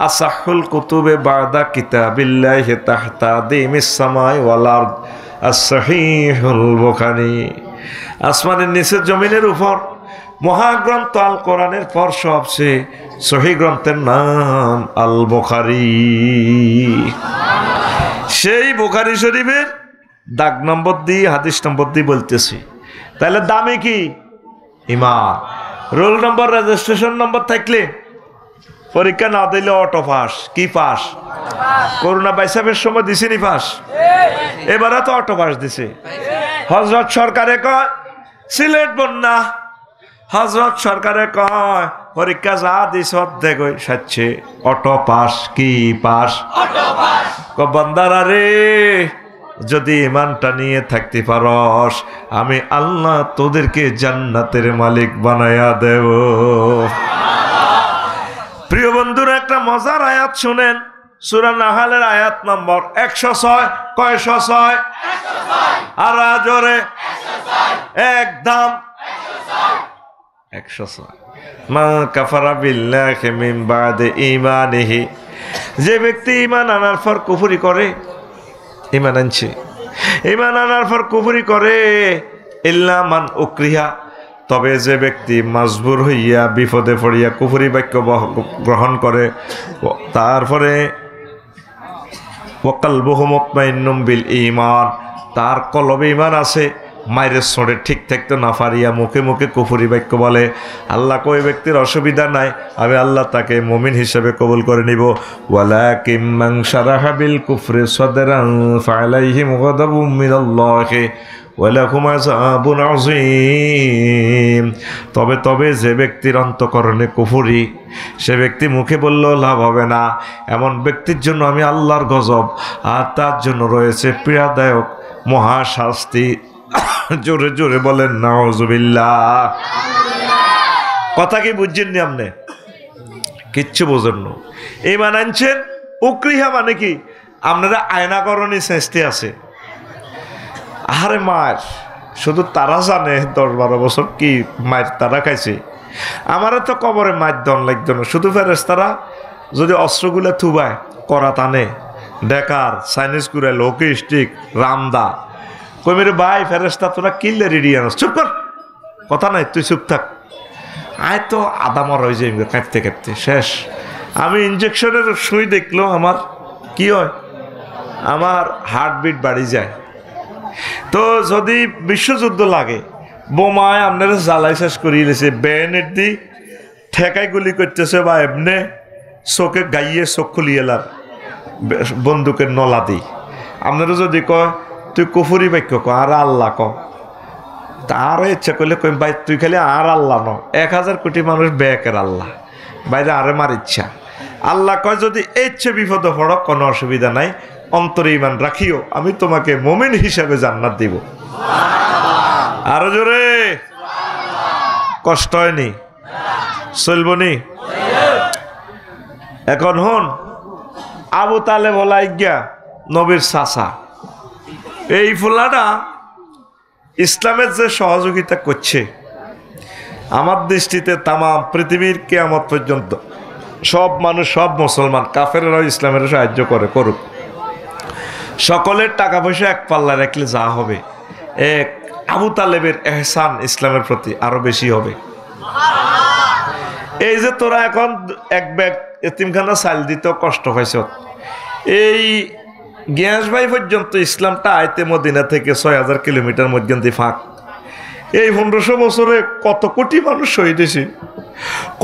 আসাহুল কুতুবে বাদা কিতাবিল্লাহি তাহতা দিমিস সামাই ওয়াল আরদ as-সহিহুল বুখারী। আসমানের নিচে জমিনের উপর মহাগ্রন্থ আল কোরআনের পর সবচেয়ে সহিহ গ্রন্থের নাম আল বুখারী। সেই বুখারী শরীফের দাগ নম্বর দিয়ে হাদিস নম্বর দিয়ে বলতেছি। তাহলে দামি কি? ইমান। রোল নম্বর রেজিস্ট্রেশন নম্বর থাকলে পরীক্ষা না দিলে অটো পাস। কি পাস? করোনা বাইসাপের সময় দিছিনি পাস, এবারে তো অটো পাস দিছে। হযরত সরকারে কয় সিলেট বন্যা, হযরত সরকারে কয় পরীক্ষা যা দিছ অর্ধেক সাচ্ছে অটো পাস। কি পাস? Auto pass. বান্দারা রে, যদি ইমানটা নিয়ে থাকতে পারস আমি আল্লাহ তোদেরকে জান্নাতের মালিক বানায়া দেব। প্রিয় বন্ধুরা, একটা মজার আয়াত শুনেন, সূরা নাহলের আয়াত নম্বর 106। কয়শো 6? আর জোরে একদম 106। মা কাফারা বিল্লাহি মিন বাদে ঈমানিহি, যে ব্যক্তি ঈমান আনার পর কুফরি করে, ঈমান আনছে, ঈমান আনার পর কুফরি করে, ইল্লা মান উকরিহা, তবে যে ব্যক্তি মাজবুর হইয়া বিপদে পড়িয়া কুফরি বাক্য গ্রহণ করে, তারপরে ওয়াকালবুহু মুতমাইন্নুম বিল ঈমান, তার কলবে ঈমান আছে, মায়ের সরে ঠিক থাকতে না পারিয়া মুখে মুখে কুফরি বাক্য বলে, আল্লাহ কই ব্যক্তির অসুবিধা নাই, আমি আল্লাহ তাকে মুমিন হিসেবে কবুল করে নিব। ওয়ালাকিন মান শারাহা বিল কুফরি সাদরান ফালাইহিম গাদাবুম মিনাল্লাহি ওয়া লাহুম আযাবুন আযীম। তবে যে ব্যক্তির অন্তঃকরণে কুফরি, সে ব্যক্তি মুখে বললেও লাভ হবে না, এমন ব্যক্তির জন্য আমি আল্লাহর গজব, আর তার জন্য রয়েছে পীড়াদায়ক মহাশাস্তি। জোরে জোরে বলেন নাউজুবিল্লাহ। কথা কি বুঝছেন নি? আপনি কিচ্ছু বোঝেন না। এই মানানছেন উকরিহা মানে কি? আপনারা আয়নাকরণী চেষ্টা আছে। আরে মায়ের শুধু তারা জানে 10-12 বছর কি মায়ের তারা খাইছে। আমারও তো কবরে মায়ের দন লাগতো না, শুধু ফেরেশতারা যদি অস্ত্রগুলো থুবায়, করা টানে, ডেকার, চাইনিজ কুড়ে, লোকি স্টিক, রামদা, কই মেরে ভাই ফেরেশতা তোরা কিনলে রেডি আনস, চুপ কর, কথা নাই, তুই চুপ থাক। আয় তো আধা মর হয়ে যাই কাঁপতে কাঁপতে শেষ। আমি ইঞ্জেকশনের সুই দেখলো আমার কি হয়, আমার হার্টবিট বাড়ি যায়। তো যদি বিশ্বযুদ্ধ লাগে, বোমায় আপনারা জ্বালাই শেষ করিয়ে দিয়েছে, বেনেট দি ঠেকাই গুলি করতেছে, বা এমনে চোখে গাইয়ে চোখ খুলিয়ে লার বন্দুকের নলা দিই। আপনারা যদি কয় তুই কুফুরি বাক্য ক, আর আল্লাহ ক, তার ইচ্ছা করলে কই ভাই তুই খালি আর আল্লাহ ন, 1000 কোটি মানুষ বেকের আল্লাহ, বাইরে আরে মার ইচ্ছা। আল্লাহ কয় যদি ইচ্ছে বিপদে পড়ো কোনো অসুবিধা নাই, অন্তরে ঈমান রাখিও, আমি তোমাকে মুমিন হিসাবে জান্নাত দিব। আরো জোরে, কষ্ট হয়নি, চলবনি। এখন হন, আবু তালেব হলা ইজ্ঞা নবীর চাচা। এই ফুলাটা ইসলামের যে সহযোগিতা করছে, আমার দৃষ্টিতে তামাম পৃথিবীর কিয়ামত পর্যন্ত সব মানুষ, সব মুসলমান, কাফেররাও ইসলামের সাহায্য করে, করুক। সকলের টাকা পয়সা এক পাল্লা রাখলে যা হবে, এক আবু তালেবের এহসান ইসলামের প্রতি আরো বেশি হবে। এই যে তোরা এখন এক ব্যাগ এতিমখানা চাল দিতেও কষ্ট পাইছ, এই গিয়াস ভাই পর্যন্ত ইসলামটা আইতে মদিনা থেকে 6000 কিলোমিটার মধ্যে ফাঁক। এই 1500 বছরে কত কোটি মানুষ শহীদ হয়েছে,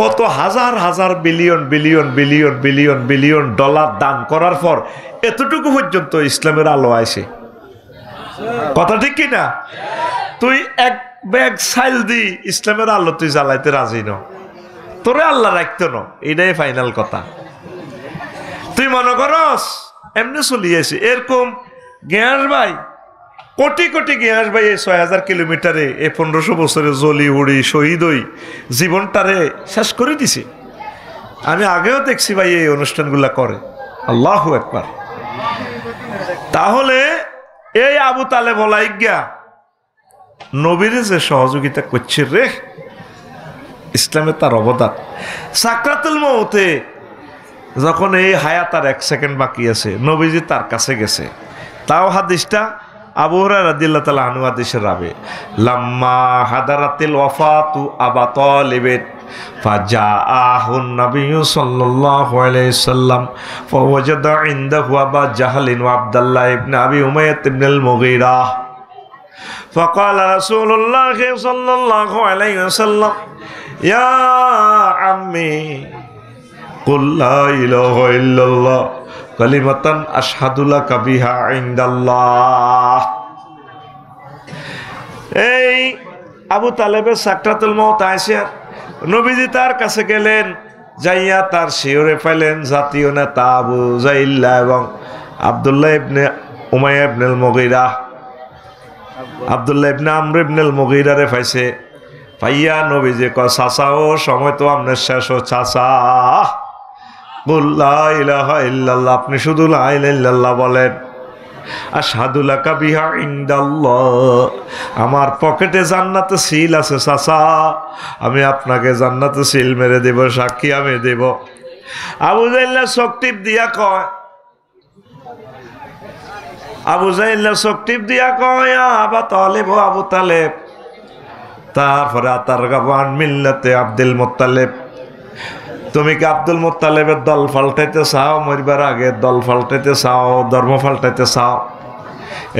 কত হাজার হাজার billion billion billion billion billion dollar দান করার পর এতটুকু পর্যন্ত ইসলামের আলো আসে। কথা ঠিক কিনা? তুই এক ব্যাগ সাইল দি ইসলামের আলো তুই জ্বালাইতে রাজি ন, তোরে আল্লাহ রাখতো না, এটাই ফাইনাল কথা। তুই মনে করস এমনি চলিয়েছে এরকম গেঁয়াস ভাই, কোটি কোটি গেঁয়াস ভাই এই ৬,০০০ কিলোমিটারে এই ১৫০০ বছরে জ্বলি উড়ি শহীদ হই জীবনটারে শেষ করে দিছে। আমি আগেও দেখছি ভাই এই অনুষ্ঠানগুলা করে। আল্লাহু আকবার। তাহলে এই আবু তালেব বলাইগা নবীর যে সহযোগিতা করছে রে, ইসলামে তার অবদান। সাকরাতুল মউতে যখন এই হায়াত আর ১ সেকেন্ড বাকি আছে, নবীজি তার কাছে গেছে। তাও হাদিসটা আবু হুরায়রা রাদিয়াল্লাহু তাআলা আনহু হাদিসের রাবে, লাম্মা হাদারাতিল ওয়াফাতু আবা তালিবিন ফাজাআহুন নাবিয়্যু সাল্লাল্লাহু আলাইহি ওয়াসাল্লাম ফাওয়াজাদা ইনদাহু আবা জাহলিন ওয়া আব্দুল্লাহ ইবনে আবি উমাইয়া ইবনুল মুগীরা فقال رسول الله صلى الله عليه وسلم يا عمي قل لا إله إلا الله كلمة أشهد لك بها عند الله। এই আবু তালেবের সাকরাতুল মউত আয়েশা নবীজি তার কাছে গেলেন, যাইয়া তার শিয়রে পাইলেন জাতীয় নেতা আবু জাইল্লা এবং আব্দুল্লাহ ইবনে উমাইয়া ইবনুল মুগীরা, আব্দুল্লাহ ইবনে আমর ইবনুল মুগীরারে পাইছে। পাইয়া নবীজি কয়, চাচা ও সময় তো আপনার শেষ, ও চাচা কুল লা ইলাহা ইল্লাল্লাহ, আপনি শুধু লা ইলাহা ইল্লাল্লাহ বলেন। আশহাদু লাকা বিহা ইনদাল্লাহ, আমার পকেটে জান্নাতে সিল আছে চাচা, আমি আপনাকে জান্নাতে সিল মেরে দেব, সাক্ষী আমি দেব। আবু জাইল্লা চোখ টিপ দিয়া কয়, আবু জাইল্লা চোখ টিপ দিয়া কয় আবা তালেব, আবু তালেব। তারপরে আতার গাবান মিল্লাতে আব্দুল মুত্তালিব, তুমি কি আব্দুল মুত্তালিবের দল পাল্টাইতে চাও, মরবার আগে দল পাল্টাইতে চাও, ধর্ম পাল্টাইতে চাও?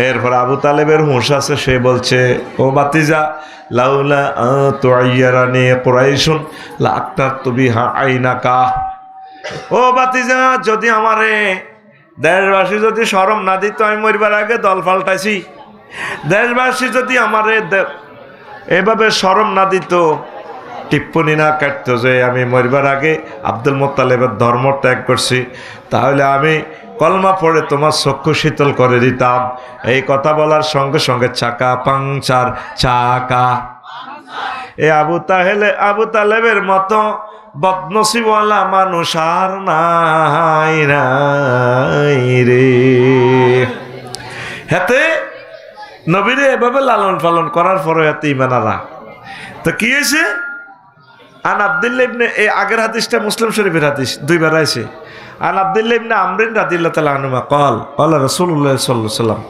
এরপরে আবু তালেবের হুঁশ আছে, সে বলছে, ও বাতিজা লাউলা তুআইয়ারানি কুরাইশুন লা আকতারতু বিহা আইনাকা। ও বাতিজা, যদি আমারে দেশবাসী যদি শরম না দিত আমি মরবার আগে দল পাল্টাইছি, দেশবাসী যদি আমারে এভাবে শরম না দিত, টিপ্পনি না কাটতো যে আমি মরবার আগে আব্দুল মুত্তালিবের ধর্ম ত্যাগ করছি, তাহলে আমি কলমা পড়ে তোমার চক্ষু শীতল করে দিতাম। এই কথা বলার সঙ্গে সঙ্গে চাকা পাংচার, চাকা। এ আবু তালেবের মতো বদনসিবওয়ালা মানুষ আর নাই রে। হাতে নবীরে এভাবে লালন পালন করার পরে হাতে ইমানারা তো কি হয়েছে? আন আব্দুল্লাহ ইবনে, এই আগের হাদিসটা মুসলিম শরীফের হাদিস, দুইবার আছে। আন আব্দুল্লাহ ইবনে আমরিন রাদিয়াল্লাহু তাআলা আনহুমা قال قال رسول الله صلى الله عليه وسلم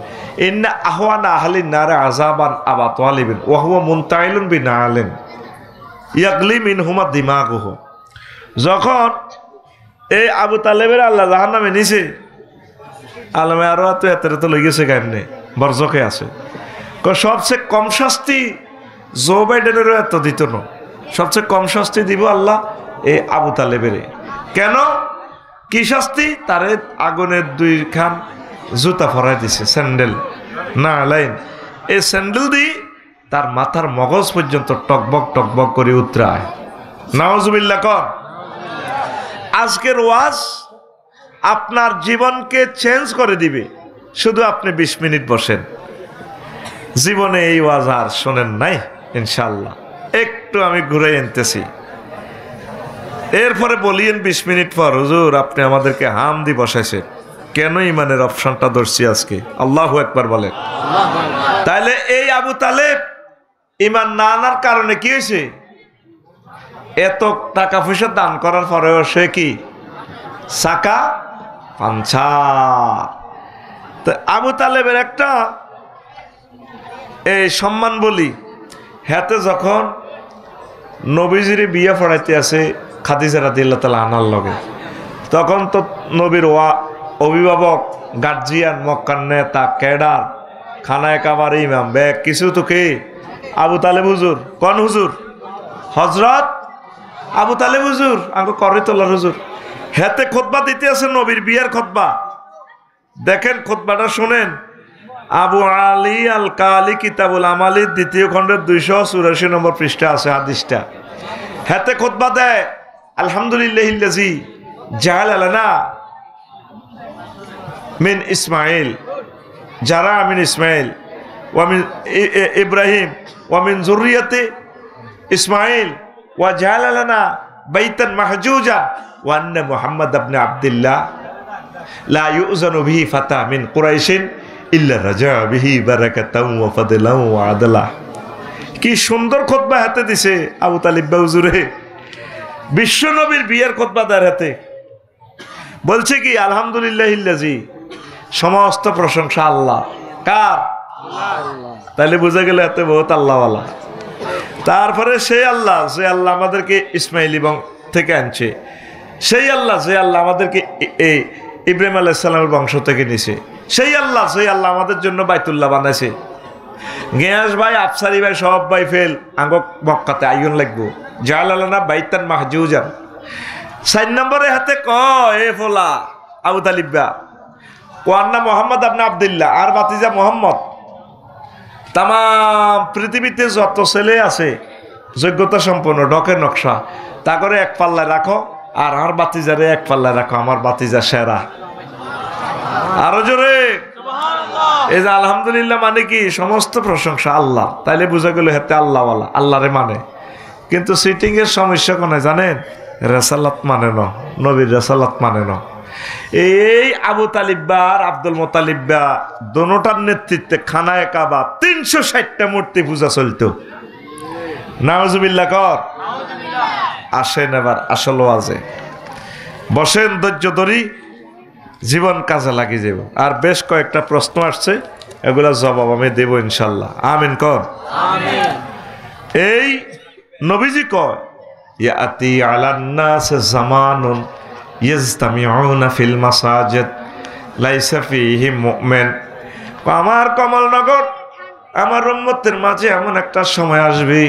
ان اهون اهل النار عذابا ابا طالب وهو منتعل بنعل يغلي منهما دماغه। যখন এই আবু তালেবের আল্লাহ জাহান্নামে নিছে, আলমে আরো তো এত তো লেগেছে কেমনে, বরজকে আছে। সবচেয়ে কম শাস্তি জো বাইডেনেরও এত দিত না, সবচেয়ে কম শাস্তি দিব আল্লাহ এই আবু তালেবের। কেন? কি শাস্তি? তারে আগুনের 2 খান জুতা ফরাই দিছে, স্যান্ডেল না লাইন। এই স্যান্ডেল দিয়ে তার মাথার মগজ পর্যন্ত টকবক টকবক করে উতরায়। নাউজুবিল্লাহ কর। আজকের ওয়াজ আপনার জীবনকে চেঞ্জ করে দিবে, শুধু আপনি 20 মিনিট বসেন। জীবনে এই ওয়াজ আর শোনেন নাই ইনশাল্লাহ, একটু আমি ঘুরে আনতেছি, এরপরে বলিয়েন 20 মিনিট পর, হুজুর আপনি আমাদেরকে হাম দি বসাইছে, কেন ইমানের অপশনটা ধরছি আজকে? আল্লাহু আকবার বলেন। তাহলে এই আবু তালেব ইমান না আনার কারণে কি হয়েছে? এত টাকা পয়সা দান করার পরেও সে কি চাকা পাঞ্চার। তো আবু তালেবের একটা এই সম্মান বলি, হাতে যখন নবীজির বিয়ে পড়াইতে আছে খাদিজা রাদিয়াল্লাহু তাআলা আনার লগে, তখন তো নবীর অভিভাবক, গার্জিয়ান, মক্কার নেতা, ক্যাডার, খানায় কাবার ইমাম, ব্যাগ কিছু তো কে? আবু তালেব হুজুর। কোন হুজুর? হজরত আবু তালেব হুজুর আঙ্গ করে তোলার হুজুর হেতে খুতবা দিতে আছে নবীর বিয়ের খুতবা। দেখেন খুতবাটা শুনেন। আবু আলী আল কালি কিতাবুল আমালির 2য় খণ্ডের 284 নম্বর পৃষ্ঠা আছে হাদিসটা। হেতে খুতবা দেয় আলহামদুলিল্লাহিল্লাযী জাআলা লানা মিন ইসমাইল যারা মিন ইসমাইল ওয়া মিন ইব্রাহিম ওয়া মিন যুররিয়াতি ইসমাইল ওয়া জাআলা লানা বাইতান মাহজুজা ওয়া আন্না মুহাম্মদ ইবনে আব্দুল্লাহ লা ইউযানু বিহি ফাতা মিন কুরাইশিন ইল্লা রাজা বিহি বারাকাতাও ওয়া ফাদলাও ওয়া আদলা। কি সুন্দর খুতবা হাতে দিছে আবু তালিব হুজুরে। বিশ্ব নবীর বিয়ের খুতবা তার হাতে বলছে কি আলহামদুলিল্লাহিল্লাযী সমস্ত প্রশংসা আল্লাহ। কার? আল্লাহ। তাহলে বুঝা গেল এতে বহুত আল্লাহওয়ালা। তারপরে সেই আল্লাহ যে আল্লাহ আমাদেরকে ইসমাইল থেকে আনছে, সেই আল্লাহ যে আল্লাহ আমাদেরকে ইব্রাহিম আলাইহিস সালামের বংশ থেকে নিছে, সেই আল্লাহ যে আল্লাহ আমাদের জন্য বাইতুল্লাহ বানাইছে। গিয়াস ভাই আফসারি ভাই সব ভাই ফেল আঙ্গ মক্কাতে আইন লাগবো জালালানা বাইতান মাহজুজান। 4 নম্বরে হাতে এ ফোলা আবু তালিবা ওয়ান্না মোহাম্মদ ইবনে আব্দুল্লাহ আর বাতিজা মোহাম্মদ। তাম পৃথিবীতে যত ছেলে আছে যোগ্যতা সম্পন্ন ডকের নকশা তা করে এক পাল্লায় রাখো, আর আমার বাতিজারে এক পাল্লায় রাখো, আমার বাতিজা সেরা। আরো জোরে এই যে আলহামদুলিল্লাহ মানে কি সমস্ত প্রশংসা আল্লাহ। তাইলে বুঝা গেল হাতে আল্লাহওয়ালা, আল্লাহরে মানে। কিন্তু সিটিং এর সমস্যা কোনে জানেন? রেসালাত মানে ন, নবীর রেসালাত মানে ন। এই আবু তালিবা আর আব্দুল মোতালিবা দোনোটার নেতৃত্বে খানায়ে কাবা 360টা মূর্তি পূজা চলতো। নাউজুবিল্লাহ কর। আসেন এবার আসল ওয়াজে বসেন, ধৈর্য ধরি, জীবন কাজে লাগিয়ে যাব। আর বেশ কয়েকটা প্রশ্ন আসছে, এগুলা জবাব আমি দেব ইনশাল্লাহ। আমিন কর। এই নবীজি কয় ইয়াতি আলান নাস জামানুন ইয়াজতামিউনা ফিল মাসাজিদ লাইসা ফীহি মুমিন। আমার কমলনগর আমার উম্মতের মাঝে এমন একটা সময় আসবে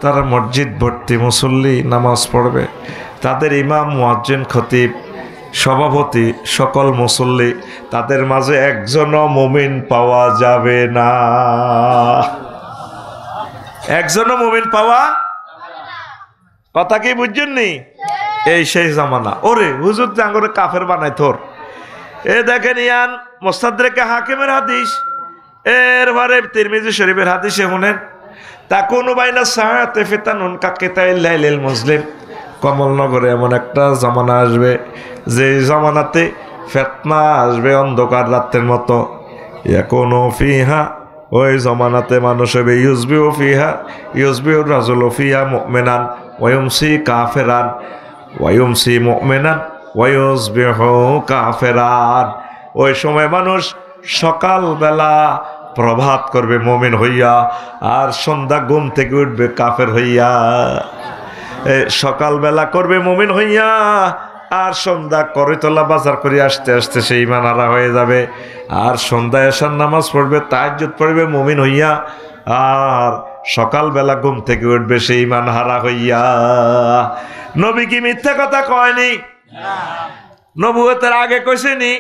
তারা মসজিদ ভর্তি মুসল্লি নামাজ পড়বে, তাদের ইমাম মুয়াজ্জিন খতিব সভাপতি সকল মুসল্লি, তাদের মাঝে একজনও মুমিন পাওয়া যাবে না। একজনও মুমিন পাওয়া কথা কি বুঝছেন নি? এই সেই জামানা। ওরে হুজুর জাঙ্গরে কাফের বানাই তোর। এ দেখেন ইয়ান মুস্তাদরেকে হাকিমের হাদিস, এরপরে তিরমিজি শরীফের হাদিসে শুনেন তাকুনু বাইনা সাআতে ফিতানুন কাকিতাইল লাইলিল মুসলিম। কমলনগরে এমন একটা জামানা আসবে যে জামানাতে ফিতনা আসবে অন্ধকার রাতের মতো। ইয়াকুনু ফিহা, ওই জামানাতে মানুষ হবে ইউজবিউ ফিহা ইউজবিউ রাজুলু ফিহা মুমিনান ওয়া ইউমসি কাফিরান ওয়া ইউমসি মুমিনান ওয়া ইউসবিহু কাফিরান। ওই সময় মানুষ সকালবেলা প্রভাত করবে মুমিন হইয়া, আর সন্ধ্যা ঘুম থেকে উঠবে কাফের হইয়া। সকালবেলা করবে মুমিন হইয়া, আর সন্ধ্যা করতলা বাজার করে আসতে আসতে সেই ইমান হারা হয়ে যাবে। আর সন্ধ্যায় এশার নামাজ পড়বে, তাহাজ্জুদ পড়বে মুমিন হইয়া, আর সকালবেলা ঘুম থেকে উঠবে সেই ইমান হারা হইয়া। নবী কি মিথ্যা কথা কয়নি? নবুয়তের আগে কইছেনি?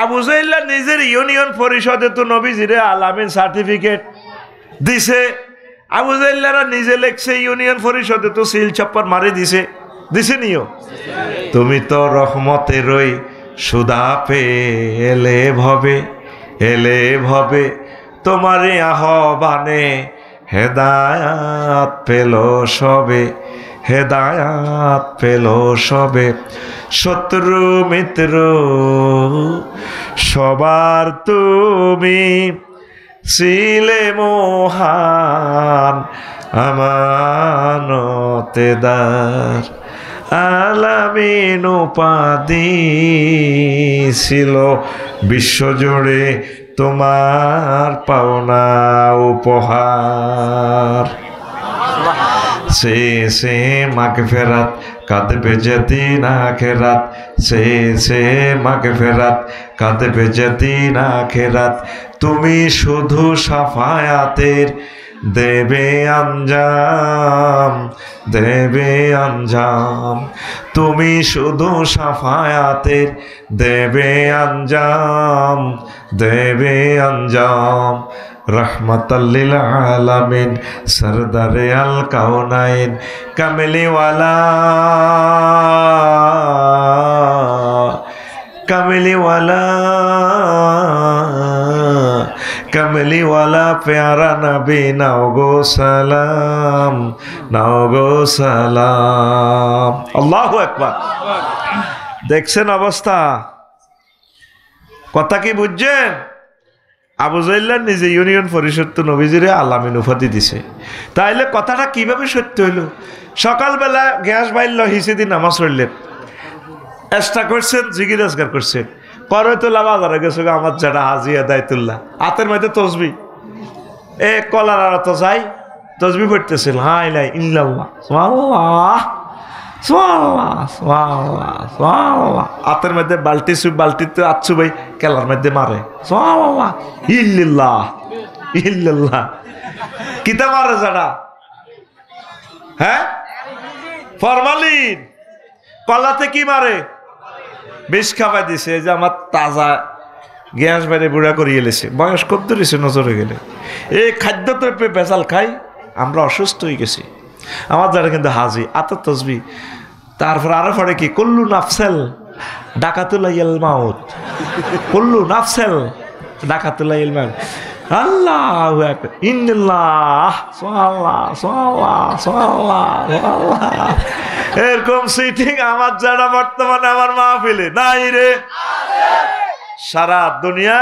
আবু জাহল নিজের ইউনিয়ন পরিষদে তো নবীজিরে আলামিন সার্টিফিকেট দিছে। আবু জাহলরা নিজে লেখছে ইউনিয়ন পরিষদে তো সিল ছাপ্পার মারি দিছে, দিছে নিও। তুমি তো রহমতেরই সুদা পেলে ভবে, এলে ভবে তোমারে আহ্বানে হেদায়াত পেল সবে, হেদায়াত পেল সবে। শত্রু মিত্র সবার তুমি ছিলে মহান আমানতেদার। আলামিন উপাধি ছিল বিশ্বজুড়ে তোমার পাওনা উপহার। সে মাগফিরাত কাঁদবে যেদিন আখিরাত, সে মাগফিরাত কাঁদবে যেদিন আখিরাত। তুমি শুধু সাফায়াতের দেবে আঞ্জাম, দেবে আঞ্জাম। তুমি শুধু সাফায়াতের দেবে আঞ্জাম, দেবে আঞ্জাম। রহমাতাল্লিল আলামিন সরদারে আল কাউনাইন কামলিওয়ালা, কামলিওয়ালা, কামলিওয়ালা প্যারা নবী নাও গো সালাম, নাও গো সালাম। আল্লাহু আকবার। দেখছেন অবস্থা, কথা কি বুঝছেন? আবু জাহল নিজে ইউনিয়ন পরিষদ তো নবীজিরে আলামিন উপাধি দিছে, তাইলে কথাটা কিভাবে সত্য হইল? সকালবেলা গ্যাস বাইল হিসেদি নামাজ পড়লেন, চেষ্টা করছেন, জিগিরাজগার করছেন, করতলা বাজারে গেছে আমার যেটা হাজিয়া দায়তুল্লাহ, হাতের মধ্যে তসবি, এ কলার আর তো যাই তসবি পড়তেছিল, হাই লাই ইল্লাল্লাহ সুবহানাল্লাহ সুবহানাল্লাহ সুবহানাল্লাহ সুবহানাল্লাহ, হাতের মধ্যে বালতি বালতিতে আচ্ছু ভাই কেলার মধ্যে মারে সুবহানাল্লাহ ইল্লাল্লাহ ইল্লাল্লাহ। কিতা মারে যারা? হ্যাঁ, ফরমালিন। কলাতে কি মারে? বিষ খাওয়াই দিছে, যে আমার তাজা গ্যাস বাইরে বুড়া করিয়ে এলেছে, বয়স কত ধরেছে নজরে গেলে। এই খাদ্য দ্রব্যে বেজাল খাই, আমরা অসুস্থ হয়ে গেছি। আমার যারা কিন্তু হাজি আত তসবি, তারপর আরো পরে কি কুল্লু নাফসেল ডাকাতুলাইল মাউত, কুল্লু নাফসেল ডাকাতুলাইল মাউত। আল্লাহু আকবার, ইন্নাল্লাহ সুবহানাল্লাহ সুবহানাল্লাহ সুবহানাল্লাহ সুবহানাল্লাহ। এরকম সিটিং আমার যারা বর্তমানে আমার মাহফিলে নাই রে। সারা দুনিয়া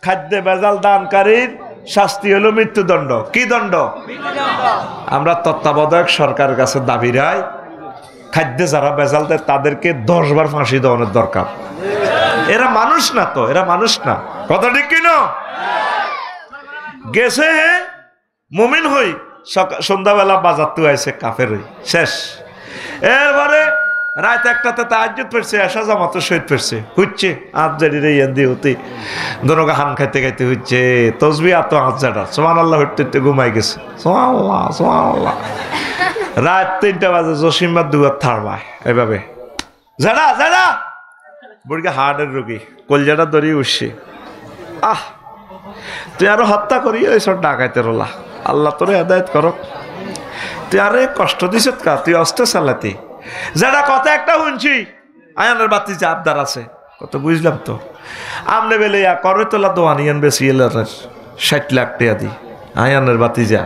খাদ্যে বেজাল দানকারীর শাস্তি হলো মৃত্যুদণ্ড। কি দণ্ড? আমরা তত্ত্বাবধায়ক সরকারের কাছে দাবি রাই, খাদ্যে যারা বেজাল দেয় তাদেরকে 10 বার ফাঁসি দেওয়ানোর দরকার। এরা মানুষ না তো, এরা মানুষ না। কথা ঠিক কিনা? গেছে মুমিন হই, সন্ধ্যাবেলা বাজার তো আইছে কাফের হই, শেষ। এরপরে রাত একটাতে তাহাজ্জুদ পড়ছে, এশা জামাতে শহীদ পড়ছে, হচ্ছে আজজারিরে ইয়ান্দি হতে দোনোগা হান খাইতে খাইতে হচ্ছে তসবি আত আজজাটা সুবহানাল্লাহ হইতে ঘুমাই গেছে। সুবহানাল্লাহ সুবহানাল্লাহ। রাত 3টা বাজে জসিমবার দুয়ার থারবা এভাবে যারা যারা বুড়িকে হার্টের রোগী, কলজাটা দড়িয়ে উঠছে। আহ, তুই আরো হত্যা করি ওইসব ডাকাইতে রোলা, আল্লাহ তোরে হেদায়েত করক। তুই আরে কষ্ট দিস কা, তুই অস্ত্র চালাতি। যারা কথা একটা শুনছি, আয়ানের বাতি যে আবদার আছে, কত বুঝলাম তো। আমনে বেলে করে তোলা দোয়ানিয়ান বেশি এল 60 লাখ টাকা দি আয়ানের বাতি যা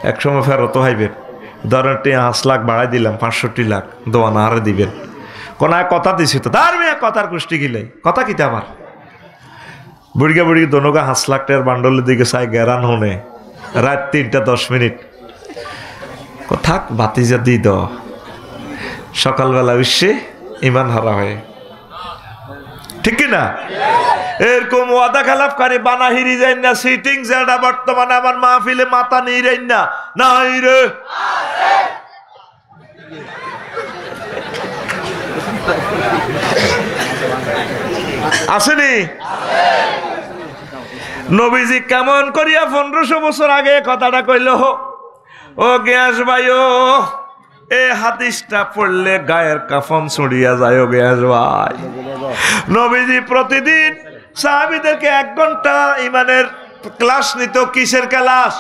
একসময় ফেরত হাইবেন, ধরেন 5 লাখ বাড়াই দিলাম, 65 লাখ দোয়ানা আরে দিবেন। কোন কথা দিছি তো তার মেয়ে কথার কুষ্টি গিলাই কথা কিতা আমার। বুড়িগা বুড়ি দোনোগা 5 লাখ টাকার বান্ডলের দিকে চাই গেরান হনে রাত 3টা 10 মিনিট থাক বাতিজা দি দ। সকালবেলা উঠছে ইমান হারা হয়ে, ঠিক কিনা? এরকম ওয়াদা খেলাফ করে বানা হিরি যাই না। সিটিং যেটা বর্তমানে আমার মাহফিলে মাথা নেই রে না, নাই রে আসেনি? নবীজি কেমন করিয়া 1500 বছর আগে কথাটা কইল, ও গিয়াস ভাই ও এ হাদিসটা পড়লে গায়ের কাফন ছড়িয়া যায়। ও গিয়াস ভাই, নবীজি প্রতিদিন সাহাবীদেরকে 1 ঘন্টা ইমানের ক্লাস নিত। কিসের ক্লাস?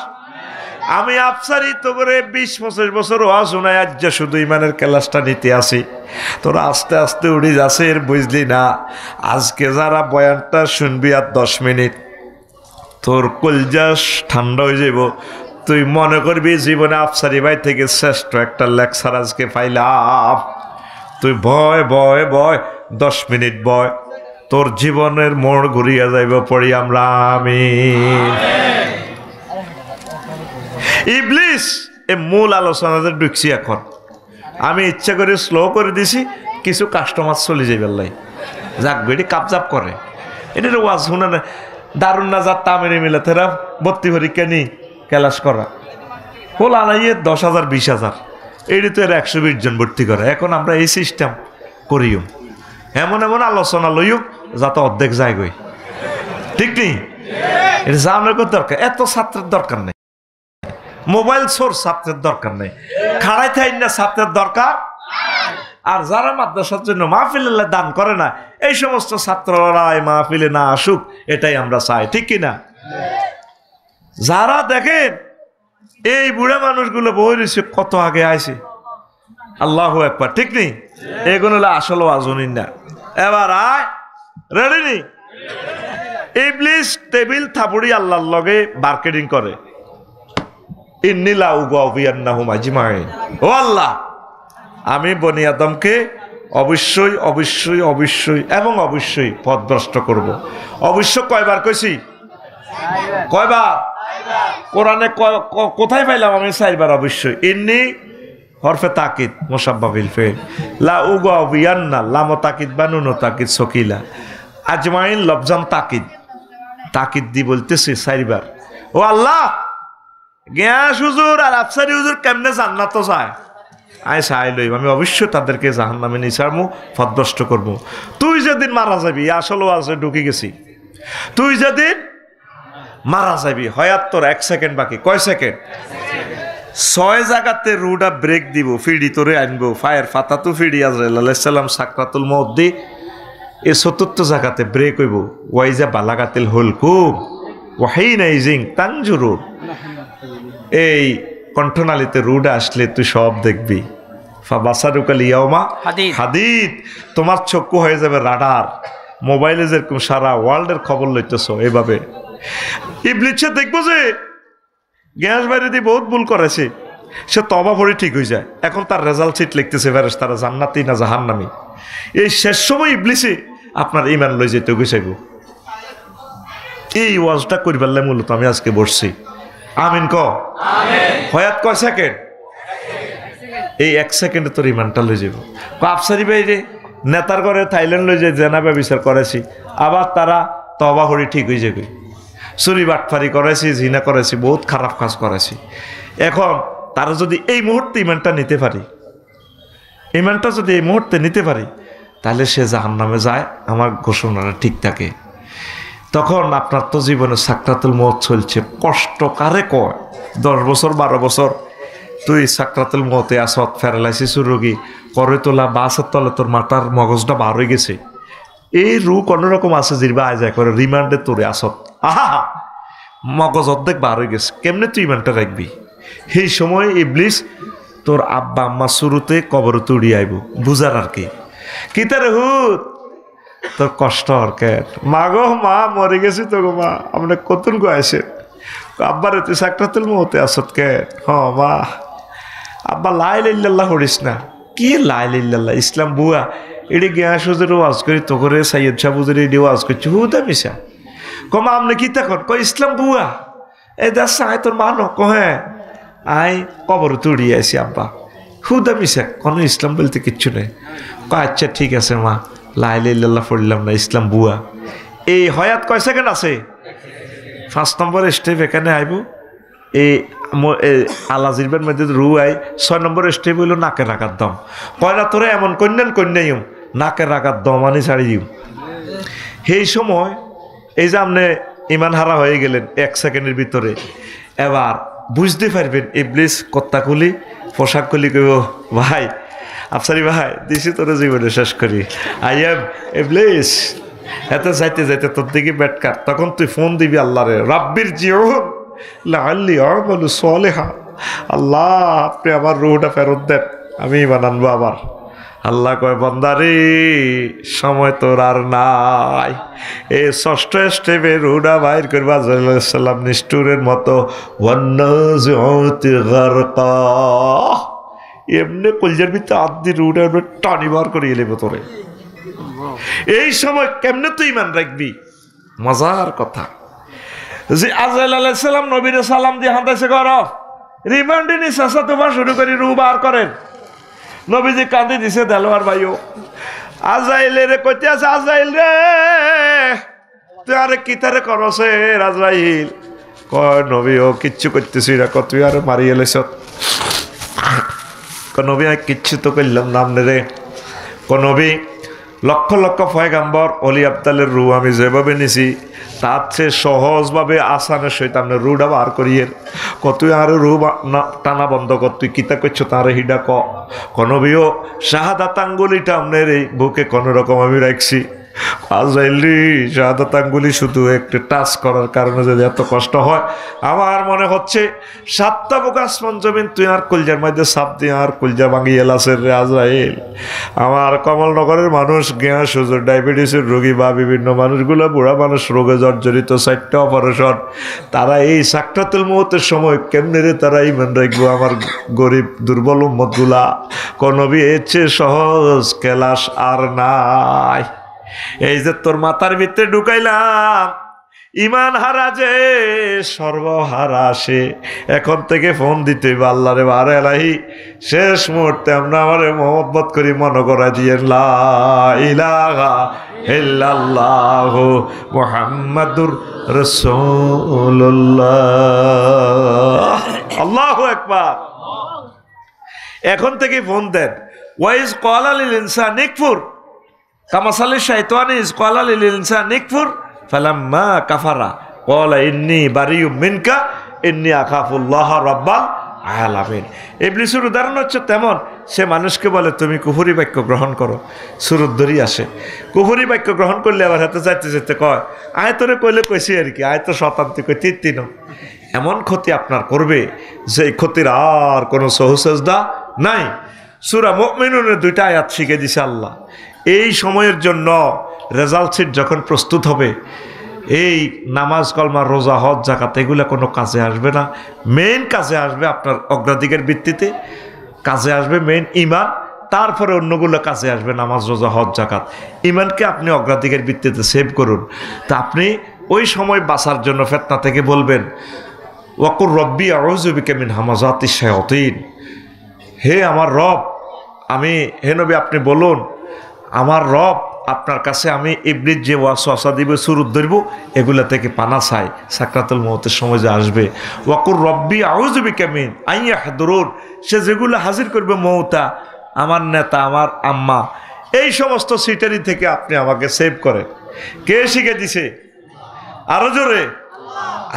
আমি আফসারি তো করে 20-25 বছর ওয়াজ শোনাই, আজ শুধু ইমানের ক্লাসটা নিতে আসি। তোরা আস্তে আস্তে উড়ি যাচ্ছে, এর বুঝলি না। আজকে যারা বয়ানটা শুনবি আর 10 মিনিট, তোর কলজা ঠান্ডা হয়ে যাব। তুই মনে করবি জীবনে আফসারি ভাই থেকে শ্রেষ্ঠ একটা লেকচার আজকে পাইলাম। তুই ভয় ভয় ভয় 10 মিনিট বয়, তোর জীবনের মোড় ঘুরিয়া যাইব। পড়ি আমরা আমিন। ইবলিস এ মূল আলোচনাতে ঢুকছি এখন। আমি ইচ্ছা করে স্লো করে দিছি, কিছু কাস্টমার চলে যাইবার লাই, যাক বেটি কাপজাপ করে। এটার ওয়াজ শুনে না, দারুণ না যার তামেরে মিলে তেরা 32 পরীক্ষা নি ক্লাস করা হল আনাইয়ে 10,000 20,000, এটি তো এর 120 জন ভর্তি করে। এখন আমরা এই সিস্টেম করিও, এমন এমন আলোচনা লইও যাতে অর্ধেক যায় গই, ঠিক নেই? এটা জানার দরকার, এত ছাত্রের দরকার নেই। মোবাইল সোর্স ছাত্রের দরকার নেই, খাড়াই থাই না ছাত্রের দরকার। আর যারা মাদ্রাসার জন্য মাহফিল দান করে না, এই সমস্ত ছাত্ররা এই মাহফিলে না আসুক, এটাই আমরা চাই, ঠিক কিনা? যারা দেখেন এই বুড়া মানুষগুলো বই রয়েছে কত আগে আইছে, আল্লাহু আকবার, ঠিক নেই? এগুলো হলো আসলে আজনিন না। এবার আয় রেডি নি? ইবলিস টেবিল থাপুড়ি আল্লাহর লগে মার্কেটিং করে, ইন্নিলা উগাউবিয়ান্নাহুম আজমাইন। ও আল্লাহ, আমি বনি আদমকে অবশ্যই অবশ্যই অবশ্যই এবং অবশ্যই পথভ্রষ্ট করব। অবশ্য কয়বার কইছি? কয়বার? কোরআনে কোথায় পাইলাম আমি? 4 বার অবশ্যই। ইন্নি হরফে তাকিদ মুসাব্বা বিল ফিল, লা উগাউবিয়ান্না লাম তাকিদ বা নুন তাকিদ সকিলা, আজমাইন লফজাম তাকিদ, তাকিদ দি বলতেছি 4 বার। ও আল্লাহ, গিয়াস হুজুর আর আফসারি হুজুর কেমনে জান্নাত চায়, আয় চাই লই, আমি অবশ্যই তাদেরকে জাহান্নামে নিছাড়মু, পথভ্রষ্ট করবো। তুই যেদিন মারা যাবি, আসলেও আছে ঢুকে গেছি, তুই যেদিন মারা যাবি, হয়াত তোর 1 সেকেন্ড বাকি। কয় সেকেন্ড? 6 জায়গাতে রুডা ব্রেক দিব, ফিডি তোরে আনবো, ফায়ার ফাতা তো ফিডি আজরাইল আলাইহিস সালাম সাকরাতুল মউত দি, এই 4th জায়গাতে ব্রেক হইব। ওয়াইজা বালাগাতিল হুলকুম ওয়াহিনাইজিং তানজুরুন, এই কণ্ঠনালীতে রুডা আসলে তুই সব দেখবি। ফাবাসারুকাল ইয়াউমা হাদিদ, তোমার চক্ষু হয়ে যাবে রাডার। মোবাইলে যেরকম সারা ওয়ার্ল্ডের খবর লইতেছ, এইভাবে ইবলিসে দেখবো যে গ্যাস বাইরে দিয়ে বহুত ভুল করেছে, সে তবা পড়ে ঠিক হয়ে যায়। এখন তার রেজাল্ট শিট লিখতেছে ফেরেশতারা জান্নাতি না জাহান্নামী। এই শেষ সময় ইবলিসে আপনার ঈমান লই যেতে গুছাইব। এই ওয়াজটা করিবার লাই মূলত আমি আজকে বসছি। আমিন ক হয়াত কয় সেকেন্ড? এই 1 সেকেন্ডে তোর ইমানটা লই যাব। আফসারি বাইরে নেতার ঘরে থাইল্যান্ড লই যায় জেনাবা বিচার করেছি, আবার তারা তবা হরি ঠিক হয়ে যাবে। চুরি বাটফারি করেছি, জিনা করেছি, বহুত খারাপ কাজ করেছি। এখন তারা যদি এই মুহূর্তে ইমানটা নিতে পারি, ইমানটা যদি এই মুহূর্তে নিতে পারি, তাহলে সে জাহান্নামে যায়, আমার ঘোষণাটা ঠিক থাকে। তখন আপনার তো জীবনে সাকরাতুল মউত চলছে, কষ্ট কারে কয়? 10 বছর 12 বছর তুই সাকরাতুল মউতে আসত, প্যারালাইসিস রোগী, করে তোলা বাসের তলে তোর মাথার মগজটা বার হয়ে গেছে। এই রোগ অন্যরকম আছে, জিরবা আয় যায় করে রিমান্ডে তোরে আসত, আহা মগজ অর্ধেক বার হয়ে গেছে, কেমনে তুই ইমানটা রাখবি? সেই সময় ইবলিস তোর আব্বা আম্মা শুরুতে কবর তুড়ি আইব, বুঝার আর কি তারে হুত তোর কষ্ট আর কে মা গো, মা মরে গেছি তো গো মা, আমরা কতন গো আসে আব্বার তুই সাকরাতুল মউতে আসত কে? হ্যাঁ মা। আব্বা লা ইলাহা ইল্লাল্লাহ হরিস না। কি লা ইলাহা ইল্লাল্লাহ? ইসলাম বুয়া এটি গিয়াস হুজুর ওয়াজ করি, তো করে সাইয়দ সাহেব হুজুর এটি ওয়াজ করছি, হুদা মিশা কমা আপনি কি তখন কই ইসলাম বুয়া এই দাস আয় তোর মানো কো, হ্যাঁ আয় কবর তুড়ি আইসি আব্বা, হুদা মিশা কোনো ইসলাম বলতে কিচ্ছু নেই। আচ্ছা ঠিক আছে মা, লা ইলাহা ইল্লাল্লাহ পড়লাম না, ইসলাম বুয়া। এই হয়াত কয় সেকেন্ড আছে? 5 নম্বর স্টেপ এখানে আইব। এই আলাজিরবের মধ্যে রু আই 6 নম্বর স্টেপ হইল নাকের রাখার দম। কয়না তোরে এমন কন্যাইম নাকের রাখার দম আনি ছাড়ি দিও। সেই সময় এই যে আপনি ইমান হারা হয়ে গেলেন 1 সেকেন্ডের ভিতরে, এবার বুঝতে পারবেন ইবলিস কত্তা খুলি পোশাক খুলি কইব, ভাই আফসারি ভাই দিছি তোরে জীবনে শেষ করি, আই এম ইবলিস। এত যাইতে যাইতে তোর দিকে বেটকার, তখন তুই ফোন দিবি আল্লাহরে, রাব্বির জিউন লাআল্লি আমালু সালিহা, আল্লাহ আপনি আমার রূহটা ফেরত দেন, আমি ঈমান আনবো আবার। আল্লাহ কয় বান্দারে সময় তোর আর নাই। এই 6ষ্ঠ স্টেপে রুডা বাইর করবা সাল্লাম নিষ্ঠুরের মতো এমনি কলজার ভিতরে আদি রুডা টানি বার করিয়ে নেবে তোরে। এই সময় কেমনে তুই ইমান রাখবি? মজার কথা যে আজরাইল আলাইহিস সালাম নবীর সালাম দিয়ে হাঁটাইছে কর রিমান্ডে নিশাসা তোমার শুরু করি রু বার করেন। নবীজি কাঁদি দিছে দেলোয়ার ভাইও, আজরাইল রে কইতে আছে, আজরাইল রে তুই আরে কিতারে করছে? আজরাইল কয় নবী ও কিচ্ছু করতেছি না, তুই আরে মারি এলেছ। নবী আমি কিচ্ছু তো করলাম না আপনি রে। নবী লক্ষ লক্ষ পয়গাম্বর অলি আবদালের রু আমি যেভাবে নিছি তার চেয়ে সহজভাবে আসানের সহিত আপনি রুটা বার করিয়ে তুই আর রু টানা বন্ধ কর, তুই কিতা করছো তার হিডা কনবিও শাহাদাত আঙ্গুলিটা আপনার এই বুকে কোনো রকম আমি রাখছি। আজরাইলি শাহাদাত আঙ্গুলি শুধু একটু টাচ করার কারণে যদি এত কষ্ট হয়, আমার মনে হচ্ছে 7টা বুক আসমান জমিন তুই আর কলজার মধ্যে সাপ দিয়ে আর কলজা ভাঙি এলাসের রে আজরাইল। আমার কমলনগরের মানুষ, গ্যাস সুজোর ডায়াবেটিসের রোগী বা বিভিন্ন মানুষগুলো বুড়া মানুষ রোগে জর্জরিত, 4টা অপারেশন, তারা এই সাকরাতুল মউতের সময় কেমনে রে তারা ইমান রাখবো? আমার গরিব দুর্বল উম্মতগুলা নবী এর চেয়ে সহজ কেলাস আর নাই। এই যে তোর মাথার ভিতরে ঢুকাইলাম, ইমান হারা যে সর্বহারা সে, এখন থেকে ফোন দিতে আল্লাহ রে বারে এলাহি, শেষ মুহূর্তে আমরা আমারে মোহব্বত করি মনে করা দিয়ে লা ইলাহা ইল্লাল্লাহু মুহাম্মাদুর রাসূলুল্লাহ। আল্লাহু আকবার। এখন থেকে ফোন দেন। ওয়াইজ ক্বালা লিল ইনসানি ইকফুর কামাসালি শাইতানি ইজ ক্বালা লিল ইনসানি ইকফুর ফালাম্মা কাফারা ক্বালা ইন্নী বারিউম মিনকা ইন্নী আখাফুল্লাহ রাব্বাল আলামিন। ইবলিসের উদাহরণ হচ্ছে তেমন, সে মানুষকে বলে তুমি কুফরি বাক্য গ্রহণ করো, সুরত ধরি আসে। কুফরি বাক্য গ্রহণ করলে আবার হাতে যাইতে যেতে কয় আয় তোরে কইলে কইছি আর কি, আয় তো শতান্তি কই তিন এমন ক্ষতি আপনার করবে যে এই ক্ষতির আর কোনো সহসেজদা নাই। সূরা মুমিনুনের 2টা আয়াত শিখে দিছে আল্লাহ। এই সময়ের জন্য রেজাল্ট শিট যখন প্রস্তুত হবে, এই নামাজ, কলমা, রোজা, হজ, যাকাত এগুলো কোনো কাজে আসবে না। মেইন কাজে আসবে আপনার অগ্রাধিকার ভিত্তিতে কাজে আসবে মেইন ইমান, তারপরে অন্যগুলো কাজে আসবে নামাজ, রোজা, হজ, যাকাত। ইমানকে আপনি অগ্রাধিকার ভিত্তিতে সেভ করুন। তা আপনি ওই সময় বাঁচার জন্য ফিতনা থেকে বলবেন ওয়াকুর রব্বি আউযু বিকা মিন হামাযাতিশ শায়াতিন, হে আমার রব, হে নবী আপনি বলুন আমার রব আপনার কাছে আমি ইবলিস যে ওয়াসওয়াসা দিবে, সুরুত ধরব, এগুলা থেকে পানা চাই সাকরাতুল মউতের সময় যে আসবে। ওয়াকুর রব্বি আউযু বিকা মিন আন ইয়াহদুরুন, সে যেগুলো হাজির করবে মউতা, আমার নেতা, আমার আম্মা, এই সমস্ত সিটারি থেকে আপনি আমাকে সেভ করেন। কে শিখে দিছে? আরো জোরে।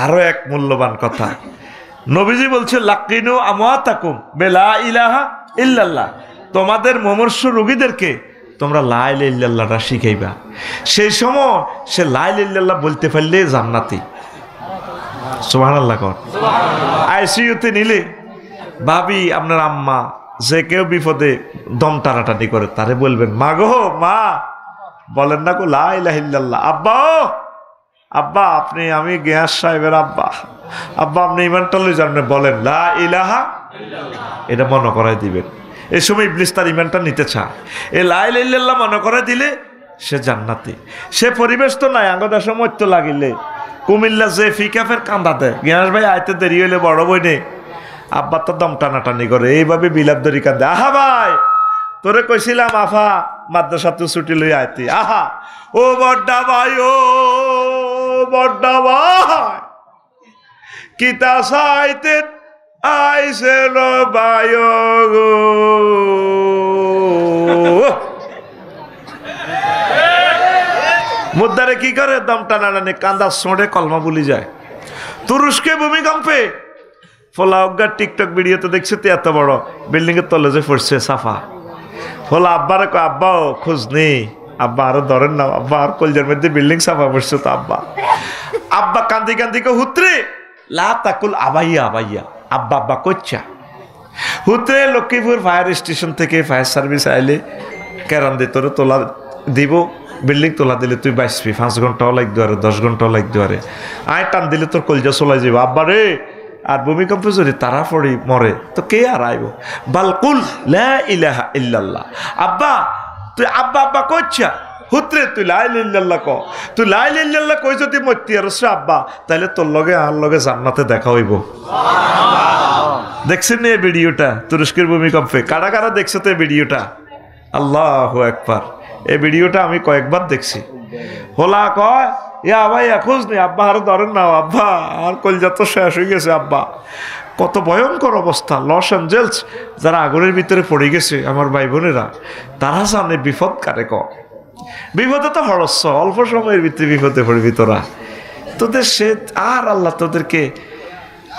আরো এক মূল্যবান কথা নবীজি বলছে লাকিনু আমওয়াতাকুম বিলা ইলাহা ইল্লাল্লাহ, তোমাদের মুমূর্ষু রোগীদেরকে তোমরা লা ইলাহা ইল্লাল্লাহটা শিখাইবা। সেই সময় সে লা ইলাহা ইল্লাল্লাহ বলতে পারলে জান্নাতি। সুবহানাল্লাহ। আইসিইউতে নিলে ভাবি আপনার আম্মা যে কেউ বিপদে দম টানাটানি করে, তারে বলবেন মা গো মা, বলেন না গো লা ইলাহা ইল্লাল্লাহ। আব্বা আব্বা আপনি, আমি গিয়াস সাহেবের আব্বা, আব্বা আপনি ইমানটা লই জানেন, বলেন লা ইলাহা, এটা মনে করাই দিবেন। এই সময় ইবলিস তার ইমানটা নিতে চায়। এই লা ইলাহা ইল্লাল্লাহ মনে করাই দিলে সে জান্নাতি। সে পরিবেশ তো নাই, আঙ্গদার সময় তো লাগিলে কুমিল্লা যে ফিকাফের কান্দা দেয়, গিয়াস ভাই আইতে দেরি হইলে বড় বই নেই, আব্বা তো দম টানাটানি করে, এইভাবে বিলাপ ধরি কান্দে। আহা ভাই তোরে কইছিলাম আফা মাদ্রাসাতে ছুটি লই আইতি, আহা ও বড়ডা ভাই, ও বড়ডা ভাই কিতা সাইতে আইসেল ভাই গো। মুদ্দারে কি করে দম টানাটানি কান্দা সোঁড়ে কলমা বলি যায়। তুরস্কে ভূমিকম্পে ফলা অজ্ঞার টিকটক ভিডিওতে দেখছে তো এত বড় বিল্ডিং এর তলে যে পড়ছে সাফা। ফলা আব্বারে কয় আব্বাও খোঁজ নেই, আব্বা আরো ধরেন না, আব্বা আর কলজার মধ্যে বিল্ডিং সাফা পড়ছে তো আব্বা। আব্বা কান্দি কান্দি কো হুত্রে লা তাকুল আবাইয়া আবাইয়া, আব্বা আব্বা কচ্চা। হুত্রে লক্ষ্মীপুর ফায়ার স্টেশন থেকে ফায়ার সার্ভিস আইলে কেরান দিয়ে তোরে তোলা দিব, বিল্ডিং তোলা দিলে তুই বাঁচবি, 5 ঘন্টাও লাগতে পারে, 10 ঘন্টাও লাগতে পারে। আয় টান দিলে তোর কলজা চলাই যাবে। আব্বা রে, আর ভূমিকম্পে যদি তারা পড়ি মরে তো কে আর আইব? বালকুল লা ইলাহা ইল্লাল্লাহ। আব্বা তুই আব্বা আব্বা কচ্ছা, হুত্রে তুই লা ইলাহা ইল্লাল্লাহ ক, তুই লা ইলাহা ইল্লাল্লাহ কই যদি মরতি আর আব্বা, তাহলে তোর লগে আর লগে জান্নাতে দেখা হইব। দেখছেন না এই ভিডিওটা তুরস্কের ভূমিকম্পে? কারা কারা দেখছো তো এই ভিডিওটা? আল্লাহু আকবার। এই ভিডিওটা আমি কয়েকবার দেখছি। হোলা কয় ইয়া ভাই খোঁজ নেই, আব্বা আরো ধরেন না, আব্বা আর কলজা তো শেষ হয়ে গেছে। আব্বা কত ভয়ঙ্কর অবস্থা। লস অ্যাঞ্জেলস যারা আগুনের ভিতরে পড়ে গেছে আমার ভাই বোনেরা, তারা জানে বিপদ কারে ক। বিপদে তো হরস্ব, অল্প সময়ের ভিতরে বিপদে পড়বি তোরা। তোদের সে আর আল্লাহ তোদেরকে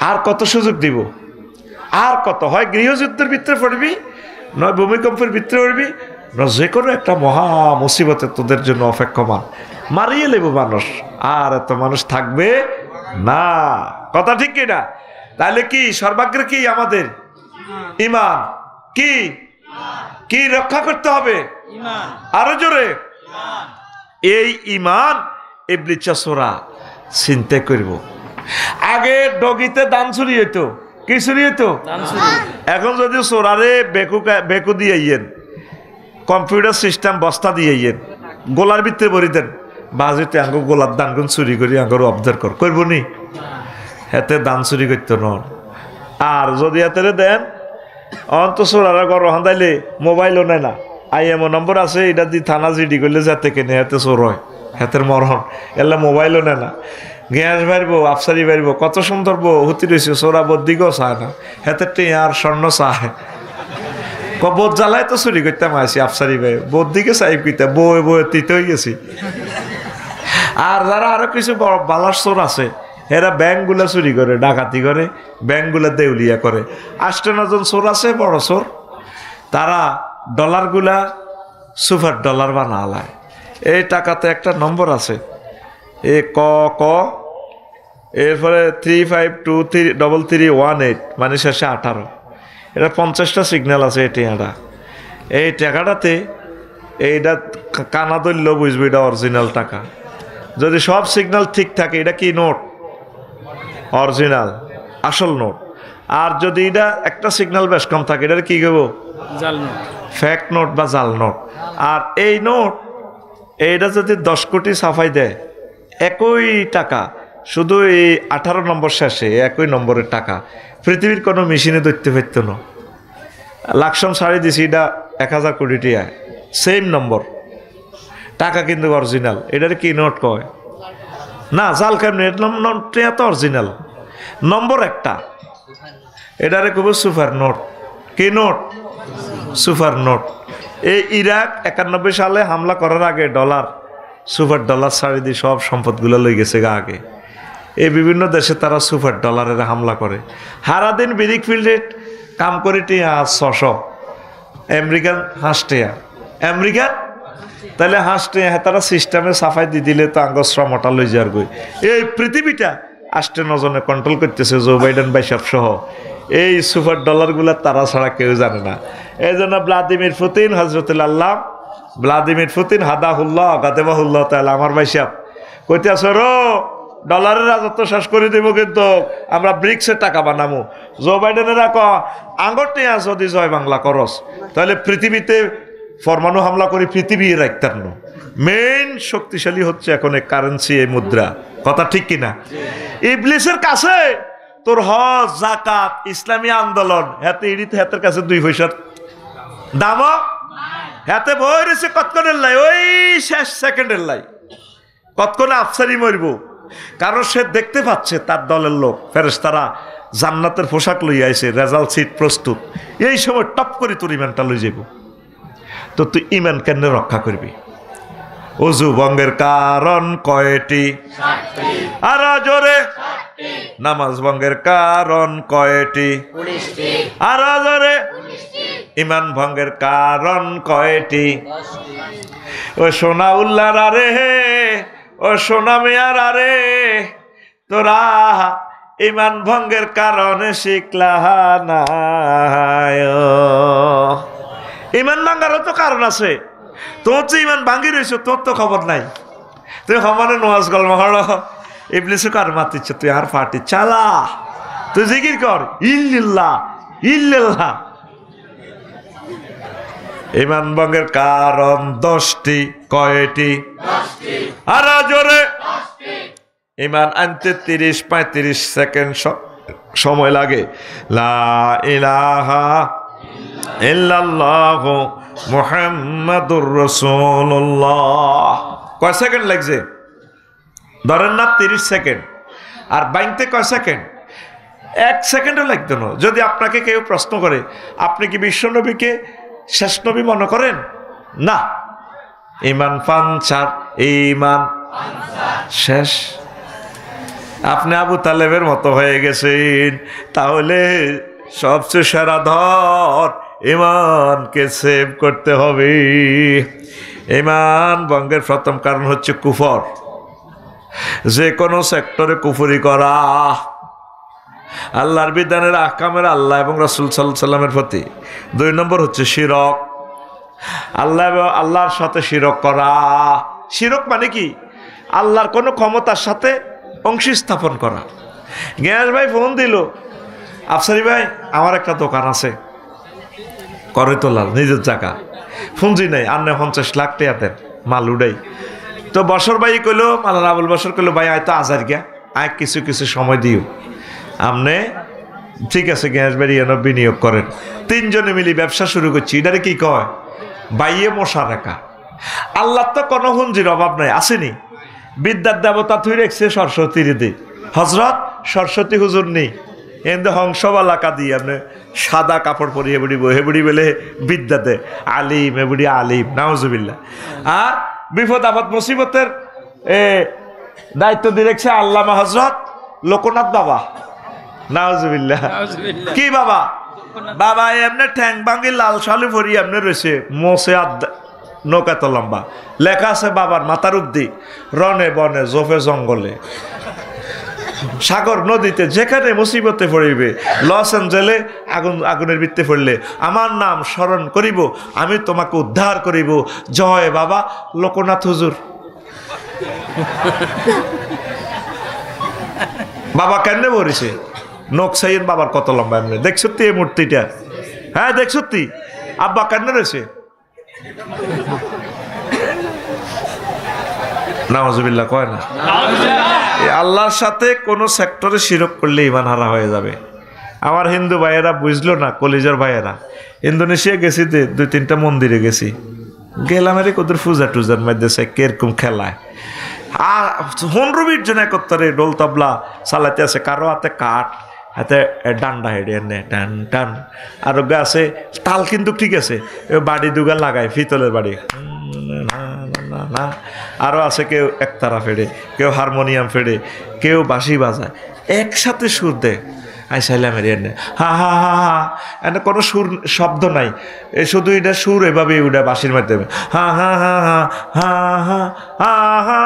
আর কত সুযোগ দিব, আর কত, হয় গৃহযুদ্ধের ভিতরে পড়বি, নয় ভূমিকম্পের ভিতরে পড়বি, নয় যে কোনো একটা মহা মুসিবতে তোদের জন্য অপেক্ষমান, মারিয়ে নেব মানুষ, আর এত মানুষ থাকবে না। কথা ঠিক কিনা? তাহলে কি সর্বাগ্রে কি আমাদের ঈমান, কি কি রক্ষা করতে হবে? আরো জোরে, এই ঈমান ইবলিস চোরা চিন্তা করব। আগে ডগিতে দান চুরি হইতো, কি চুরি হইতো? এখন যদি চোরারে বেকু দিয়ে ইয়েন, কম্পিউটার সিস্টেম বস্তা দিয়ে ইয়েন, গোলার ভিতরে ভরি দেন, বাজিতে আঙ্গ গোলার দান গুণ চুরি করি আঙ্গর অবজার করবো নি, হাতে দান চুরি করতো নন। আর যদি হাতে দেন অন্ত চোরারা ঘর হান্দাইলে মোবাইলও নেয় না, IMO নম্বর আছে, এটা দিয়ে থানা জিডি করলে যাতে কেনে হাতে চোর হয়, হাতের মরহন, এলে মোবাইলও নেয় না, গ্যাস বাড়বো, আফসারি বাড়বো, কত সুন্দর বউ হতি রয়েছে, চোরা বদিকেও চায় না, হাতের টিয়ার স্বর্ণ চায়, বোধ জ্বালায় তো চুরি করতাম আসি আফসারি ভাই, বোধ দিকে চাইব কিতা বই বই তিতে হয়ে গেছি। আর যারা আরো কিছু বালার চোর আছে, এরা ব্যাংকগুলা চুরি করে, ডাকাতি করে, ব্যাংকগুলা দেউলিয়া করে। 8-9 চোর আছে বড় চোর, তারা ডলারগুলা সুপার ডলার বানালায়। এই টাকাতে একটা নম্বর আছে, এ ক ক, এরপরে 35233318, মানে শেষে 18, এটা 50টা সিগন্যাল আছে। এই টাকাটা, এই টাকাটাতে এইটা কানা ধরলেও বুঝবো এটা অরিজিনাল টাকা। যদি সব সিগন্যাল ঠিক থাকে, এটা কি নোট? অরিজিনাল, আসল নোট। আর যদি এটা একটা সিগন্যাল বেশ কম থাকে, এটা কি করবো? জাল নোট, ফেক নোট বা জাল নোট। আর এই নোট, এইটা যদি 10 কোটি ছাপাই দেয়, একই টাকা, শুধু এই 18 নম্বর শেষে একই নম্বরের টাকা, পৃথিবীর কোনো মেশিনে ধরতে পারত না। লাকসাম ছাড়ি দিছি, এটা 1000 কোটি টিয়া, সেম নম্বর টাকা কিন্তু অরিজিনাল। এটার কি নোট কয়? না, জাল কেমনি, নোটটা তো অরিজিনাল, নম্বর একটা। এটারে কব সুপার নোট। কি নোট? Super note. এই ইরাক 91 সালে হামলা করার আগে ডলার, সুপার ডলার ছাড়ি দিয়ে সব সম্পদগুলো লই গেছে গা আগে। এই বিভিন্ন দেশে তারা সুপার ডলারের হামলা করে। সারাদিন বিরিক ফিল্ডে কাম করে টিয়া 600, আমেরিকান হাঁসটিয়া, আমেরিকান তাহলে হাঁসটিয়া তারা সিস্টেমে সাফাই দিয়ে দিলে তো আঙ্গ শ্রমটা লই যাওয়ার গই। এই পৃথিবীটা 8-9 জনে কন্ট্রোল করতেছে, জো বাইডেন বাইসাব সহ। এই সুপার ডলারগুলা তারা ছাড়া কেউ জানে না। এই জন্য Vladimir Putin, Hazratullah Vladimir Putin হাদাহুল্লাহ গাদেবাহুল্লাহ তাহলে আমার বাইসাব কইতে আছো রো, ডলারের রাজত্ব শেষ করে দিব, কিন্তু আমরা ব্রিক্সের টাকা বানাবো। জো বাইডেনের আঙ্গর নিয়ে যদি জয় বাংলা করস, তাহলে পৃথিবীতে পরমাণু হামলা করে পৃথিবী রাখতেন না। মেইন শক্তিশালী হচ্ছে এখন এই কারেন্সি, এই মুদ্রা। কথা ঠিক কিনা? ইবলিসের কাছে তোর হজ, জাকাত, ইসলামী আন্দোলন, হাতে ইডিতে হাতের কাছে 2 পয়সার দাম, হাতে বই রয়েছে কতক্ষণের লাই, ওই শেষ সেকেন্ডের লাই, কতক্ষণে আফসারি মরব। কারণ সে দেখতে পাচ্ছে তার দলের লোক ফেরেশতারা জান্নাতের পোশাক লই আইছে, রেজাল্ট সিট প্রস্তুত। এই সময় টপ করে তোর ইমানটা লই যাব। তো তুই ইমান কেন রক্ষা করবি? অজু ভঙ্গের কারণ কয়টি? আর জোরে, নামাজ ভঙ্গের কারণ কয়টি? আর জোরে, ইমান ভঙ্গের কারণ কয়টি? ও সোনা উল্লার আরে, ও সোনা মেয়ার আরে, তোরা ইমান ভঙ্গের কারণে শিখলা না। ইমান ভাঙ্গারও তো কারণ আছে। তোর যে ইমান ভাঙ্গি রয়েছে, তোর তো খবর নাই। তুই সমানে নোয়াজ গল্প হলো, ইবলিসও কার মাতিচ্ছে, তুই আর পার্টি চালা, তুই জিকির কর ইল্লিল্লাহ ইল্লিল্লাহ। ইমান ভঙ্গের কারণ 10টি, কয়টি? আর জোরে, ইমান আনতে 30-35 সেকেন্ড সময় লাগে। লা ইলাহা ইল্লাল্লাহু মুহাম্মাদুর রাসূলুল্লাহ। কয় সেকেন্ড লাগছে? ধরেন না 30 সেকেন্ড। আর বাইনতে কয় সেকেন্ড? 1 সেকেন্ডও লাগতো না। যদি আপনাকে কেউ প্রশ্ন করে, আপনি কি বিশ্বনবীকে শেষ নবী মনে করেন? না, ইমান পাঞ্চার, ইমান শেষ। আপনি আবু তালেবের মতো হয়ে গেছেন, তাহলে সবচেয়ে সেরা ধর ইমানকে সেভ করতে হবে। ইমান ভঙ্গের প্রথম কারণ হচ্ছে কুফর, যে কোনো সেক্টরে কুফরি করা, আল্লাহর বিধানের আহকামের আল্লাহ এবং রাসূল সাল্লাল্লাহু আলাইহি সাল্লামের প্রতি। 2 নম্বর হচ্ছে শিরক, আল্লাহর সাথে শিরক করা। শিরক মানে কি? আল্লাহর কোনো ক্ষমতার সাথে অংশী স্থাপন করা। গিয়াস ভাই ফোন দিল, আফসারি ভাই আমার একটা দোকান আছে করতলার, নিজের জায়গা, পুঁজি নেই, আর 50 লাখ টাকা দেন, মাল উড়াই। তো বছর ভাই কইলো, মালার আবুল বছর কইলো, ভাই আয় তো আজার গিয়া, আয় কিছু কিছু সময় দিও আপনি, ঠিক আছে গ্যাস বাড়ি এনে বিনিয়োগ করেন। 3 জনে মিলি ব্যবসা শুরু করছি। এটারে কি কয়? বাইয়ে মশা রাখা। আল্লাহ তো কোনো হুঞ্জির অভাব নাই, আসেনি? বিদ্যার দেবতা তুই রেখছে সরস্বতীর দি, হজরত সরস্বতী হুজুর নেই, এমনি হংসবালাকা দিয়ে আপনি সাদা কাপড় পরিয়ে বুড়িব, হেবুড়ি বলে বিদ্যা দে, আলিম হেবুড়ি আলিম, নাউজুবিল্লাহ। আর বিপদ আপদ মুসিবতের দায়িত্ব দিয়ে রেখছে আল্লামা হজরত লোকনাথ বাবা, নাউজুবিল্লাহ। কি বাবা? বাবা এমনি ঠ্যাং ভাঙ্গি লাল শালু ভরি এমনি রয়েছে, মোসে নৌকা তো লম্বা, লেখা আছে বাবার মাথার উদ্দি, রনে বনে জোফে জঙ্গলে সাগর নদীতে যেখানে মুসিবতে পড়িবে, লস এঞ্জেলে আগুনের বৃত্তে পড়লে আমার নাম স্মরণ করিব, আমি তোমাকে উদ্ধার করিব, জয় বাবা লোকনাথ হুজুর। বাবা কেন বলিছে? নখ সাইন বাবার কত লম্বা, এমনি দেখছো এই মূর্তিটা? হ্যাঁ দেখছো, আব্বা কেন রয়েছে? নাউজুবিল্লাহ কয় না? আল্লাহর সাথে কোন সেক্টরে শিরক করলে ইমান হারা হয়ে যাবে। আমার হিন্দু ভাইয়েরা বুঝলো না, কলিজার ভাইয়েরা। ইন্দোনেশিয়া গেছি, 2-3টা মন্দিরে গেছি, গেলাম এর ওদের পূজা টুজার মধ্যে কিরকম খেলায়, আর 15-20 জন একত্তরে ডোল তবলা চালাতে আছে, কারো হাতে কাঠ, হাতে ডান্ডা হেঁটে এনে টান টান, আর আছে তাল কিন্তু ঠিক আছে, বাড়ি দুগা লাগায়, পিতলের বাড়ি, না আরও আছে কেউ একতারা ফেড়ে, কেউ হারমোনিয়াম ফেড়ে, কেউ বাঁশি বাজায়, একসাথে সুর দেয়। আইসাইলাম এনে হা হা হা হা, এনে কোনো সুর শব্দ নাই, শুধু এটা সুর এভাবে উঠে বাঁশির মাধ্যমে, হা হা হা হা হা হা হা হা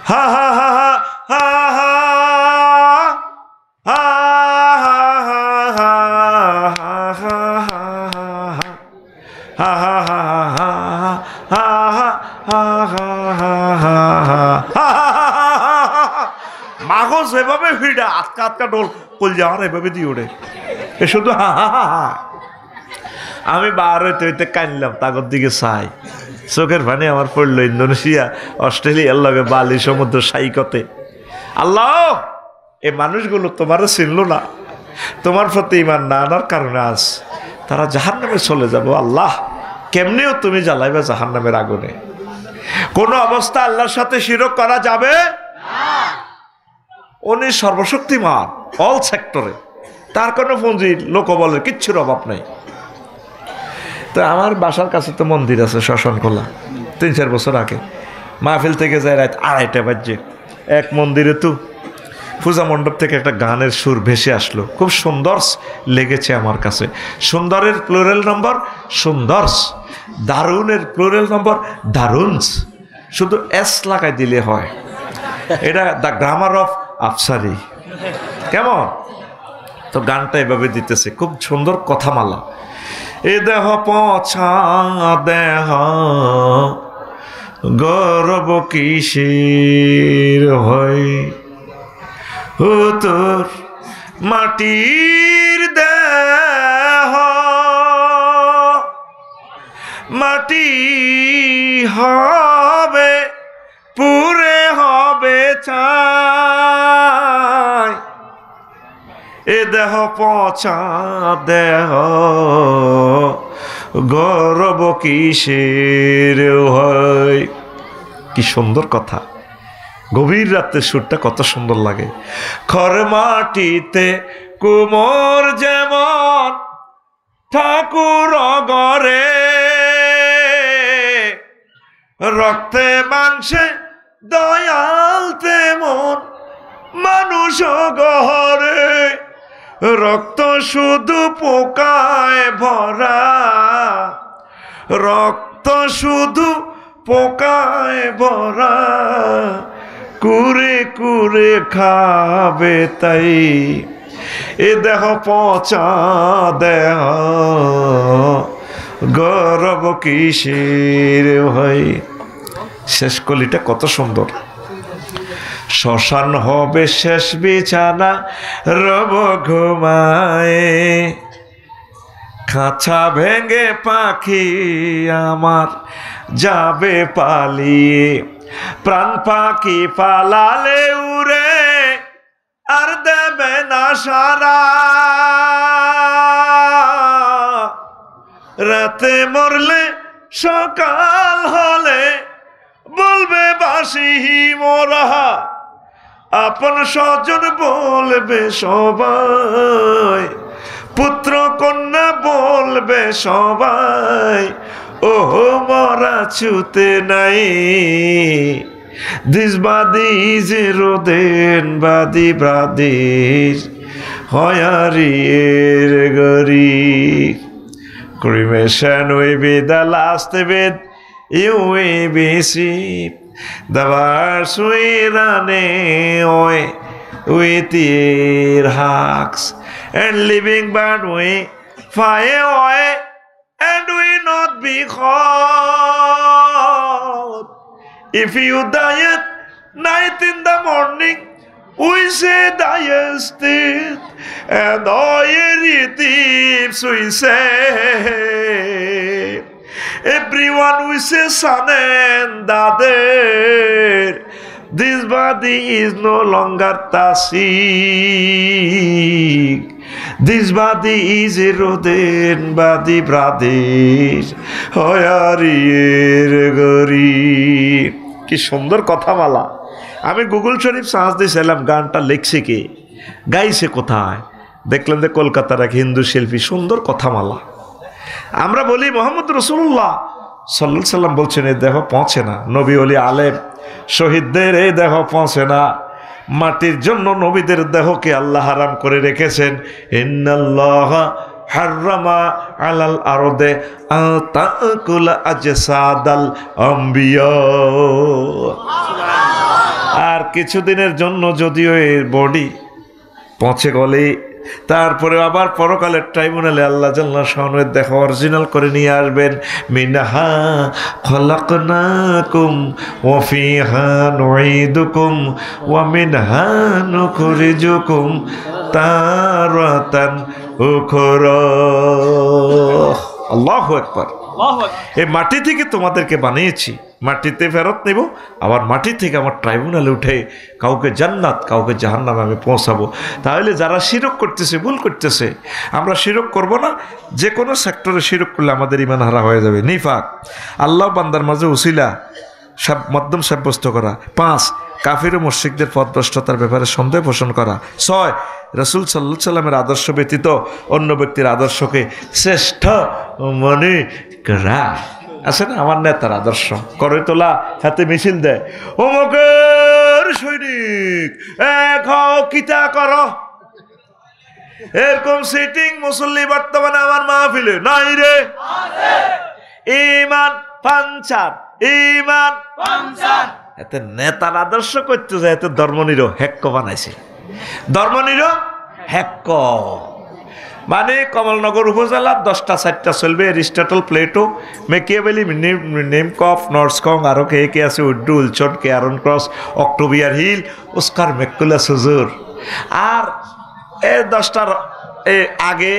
হা হা হা মাগজ এভাবে ভিড়া আটকা আটকা ডোল কল যাওয়ার এভাবে দিয়ে ওঠে, এ শুধু হা হা হা হা। আমি বার হইতে হইতে কানলাম, তাগর দিকে চাই, চোখের পানি আমার পড়লো। ইন্দোনেশিয়া অস্ট্রেলিয়ার লগে বালি সমুদ্র সাইকতে, আল্লাহ এই মানুষগুলো তোমারও চিনলো না, তোমার প্রতি ইমান না আনার কারণে আজ তারা জাহান্নামে চলে যাবো। আল্লাহ কেমনিও তুমি জ্বালাইবে জাহান্নামের আগুনে। কোন অবস্থা আল্লাহর সাথে শিরক করা যাবে না। উনি সর্বশক্তিমান, অল সেক্টরে, তার কোনো পুঁজির লোকবলের কিচ্ছুর অভাব নাই। তো আমার বাসার কাছে তো মন্দির আছে, শ্মশান খোলা, 3-4 বছর আগে মাহফিল থেকে যায় রাত 2:30 বাজে, এক মন্দিরে তো পূজা মণ্ডপ থেকে একটা গানের সুর ভেসে আসলো, খুব সুন্দর লেগেছে আমার কাছে। সুন্দরের প্লুরাল নম্বর সুন্দরস, দারুণের প্লুরাল নম্বর দারুনস, শুধু এস লাগাই দিলে হয়। এটা দ্য গ্রামার অফ আফসারি। কেমন তো গানটা এভাবে দিতেছে, খুব সুন্দর কথামালা। এ দেহ পছা দেহ গৌরব কিসের হয়, ও তোর মাটির দেহ মাটি হবে পুরে হবে চাই, এ দেহ পচা দেহ গৌরব কিসের হয়। কি সুন্দর কথা, গভীর রাতের সুরটা কত সুন্দর লাগে। খর মাটিতে কুমোর যেমন ঠাকুর গরে, রক্তে মাংসে দয়াল তেমন মানুষ গহরে, রক্ত শুধু পোকায় ভরা, রক্ত শুধু পোকায় ভরা, কুরে কুরে খাবে তাই এ দেহ পচা দেহ, গরব কিসের ভাই। শেষ কলিটা কত সুন্দর। শ্মশান হবে শেষ বিছানা, রব ঘুমায়, খাঁচা ভেঙে পাখি আমার যাবে পালিয়ে, প্রাণ পাখি পালালে উড়ে আর দেবে না সারা, রাতে মরলে সকাল হলে বলবে বাসি মোরা, আপন স্বজন বলবে সবাই, পুত্র কন্যা বলবে সবাই, ও মরা ছুতে নাই। This body is eroded by the brothers, hoyarier gori. Cremation will be the last bit you will be seen. The verse we run away with your hugs, and living but we fire away, and we not be caught. If you die at night in the morning, we say die still, and all your thieves we say, everyone we say son and daughter, this body is no longer tasik, this body is eroded by the brothers, hoyarier gori. কি সুন্দর কথামালা। আমি Google শরীফ search দিয়েছিলাম গানটা লিখছে কে, গাইছে কোথায়, দেখলাম যে কলকাতার এক হিন্দু শিল্পী। সুন্দর কথামালা। আমরা বলি মোহাম্মদ রাসূলুল্লাহ সাল্লাল্লাহু আলাইহি সাল্লাম বলছেন এই দেহ পৌঁছে না, নবী ওলি আলেম শহীদদের এই দেহ পৌঁছে না, মাটির জন্য নবীদের দেহকে আল্লাহ হারাম করে রেখেছেন। ইন্নাল্লাহা হাররামা আলাল আরদে আতাকুল আজসাদাল আম্বিয়া। আর কিছুদিনের জন্য যদিও এর বডি পচে গলে, তারপরে আবার পরকালের ট্রাইব্যুনালে আল্লাহ জাল্লা শানের দেখা অরিজিনাল করে নিয়ে আসবেন। মিনহা খলাকনাকুম ওয়া ফিহা নুঈদুকুম ওয়া মিনহা নুখরিজুকুম তারাতান উখরা। আল্লাহু আকবার। এই মাটি থেকে তোমাদেরকে বানিয়েছি, মাটিতে ফেরত নেব, আবার মাটি থেকে আমার ট্রাইব্যুনালে উঠে কাউকে জান্নাত কাউকে জাহান্নামে আমি পৌঁছাবো। তাহলে যারা শিরক করতেছে, ভুল করতেছে, আমরা শিরক করব না। যে কোনো সেক্টরে শিরক করলে আমাদের ইমান হারা হয়ে যাবে। নিফাক, আল্লাহ বান্দার মাঝে উসিলা মাধ্যম সাব্যস্ত করা। 5, কাফির ও মুশরিকদের পথভ্রষ্টতার ব্যাপারে সন্দেহ পোষণ করা। 6, রাসূল সাল্লাল্লাহু আলাইহি সাল্লামের আদর্শ ব্যতীত অন্য ব্যক্তির আদর্শকে শ্রেষ্ঠ মনে করা। আছে না আমার নেতার আদর্শ, করে তোলা হাতে মিছিল দেয়, অমুকের সৈনিক এক হও কিতা করো, এরকম সিটিং মুসল্লি বর্তমানে আমার মাহফিলে নাই রে। ইমান পাঞ্চার, ইমান পাঞ্চার। এতে নেতার আদর্শ করতে যায়, এতে ধর্মনিরো হেক্ক বানাইছে। ধর্মনিরো হেক্ক মানে কমলনগর উপজেলার 10টা 4টা চলবে, এরিস্টটল, প্লেটো, মেকিয়াভেলি, নেমকফ, নর্সকং, আরও কে কে আছে, উড্ডু, উলচন, কেয়ারন ক্রস, অক্টোবিয়ার হিল, ওস্কার মেকুলাস হুজুর। আর এই 10টার আগে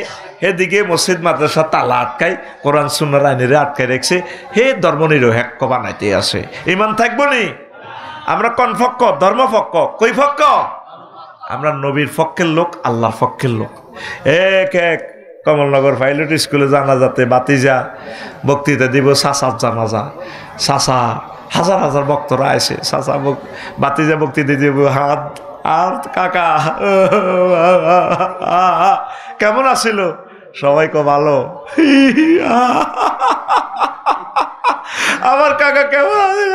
এদিকে মসজিদ মাদ্রাসা তালা আটকাই, কোরআন সুন্নাহর আইনেরে আটকাই রেখেছে, হে ধর্মনিরপেক্ষ বানাইতে আসে। ইমান থাকবো নি? আমরা কোন পক্ষ? ধর্মপক্ষ। কই পক্ষ? আমরা নবীর পক্ষের লোক, আল্লাহর পক্ষের লোক। এক কমলনগর পাইলট স্কুলে জানাজাতে বাতিজা বক্তৃতা দিব, চাচার জানাজা, চাচা হাজার হাজার বক্তরা আছে, চাচা বাতিজা বক্তৃতা দিব, হাত আর কাকা কেমন আছিল? সবাই কো ভালো। আমার কাকা কেমন আছে?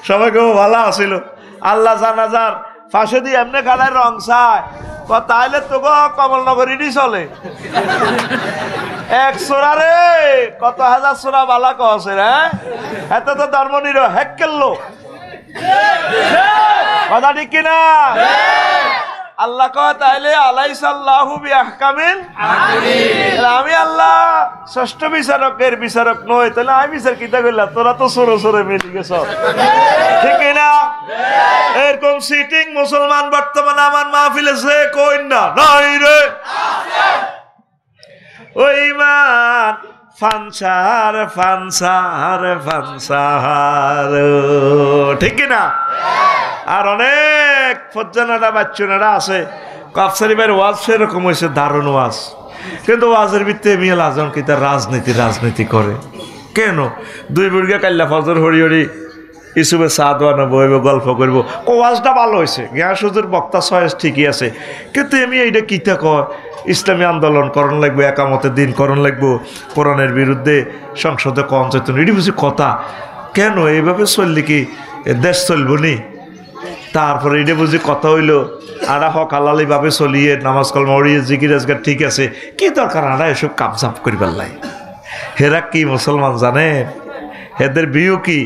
সবাই কেউ ভালো আছিল আল্লাহ জানাজার ফাঁসে দিয়ে এমনি গাড়ায় রং চায় তাইলে তো কমলনগরী চলে এক সোরা রে কত হাজার সোরা বালা কছে রে এত তো ধর্ম নির হ্যাক করলো কথা ঠিক কিনা আল্লাহ কয় তাইলে আলাইসাল্লাহু বিআহকামিল হাকিমিন আমি আল্লাহ ষষ্ঠ বিচারকের বিচারক নই তাহলে আমি বিচার কিতা করলাম তোরা তো সরে সরে মিলে গেছ ঠিক না এরকম সিটিং মুসলমান বর্তমানে আমার মাহফিলে সে কই না নাই রে ওই মান ফানসার ফানসার ফানসার ঠিক না আর অনেক ফজ্জানারা বাচ্চুনারা আছে কাফসারি ভাইয়ের ওয়াজ সেরকম হয়েছে দারুণ ওয়াজ কিন্তু ওয়াজের ভিত্তিতে মিয়াল আজম কি তার রাজনীতি করে কেন দুই বুড়িয়া কাল্লা ফজর হরি হরি ইসুবে চা দোয়ানো বইব গল্প করবো ওয়াজটা ভালো হয়েছে গিয়াসুজুর বক্তা সয়েস ঠিকই আছে কিন্তু আমি এইটা কিতা কয় ইসলামী আন্দোলন করণ লাগবো একামতের দিন করণ লাগবো কোরআনের বিরুদ্ধে সংসদে কম চেতন এটি বুঝি কথা কেন এইভাবে চললে কি দেশ চলবো নি তারপরে এটা বুঝি কথা হইলো আড়া হক আলালি ভাবে চলিয়ে নামাজ কলমা উড়িয়ে জিকির আজগার ঠিক আছে কি দরকার আড়া এসব কাপচাপ করি পারলাই হেরা কি মুসলমান জানেন এদের বিয়ে কি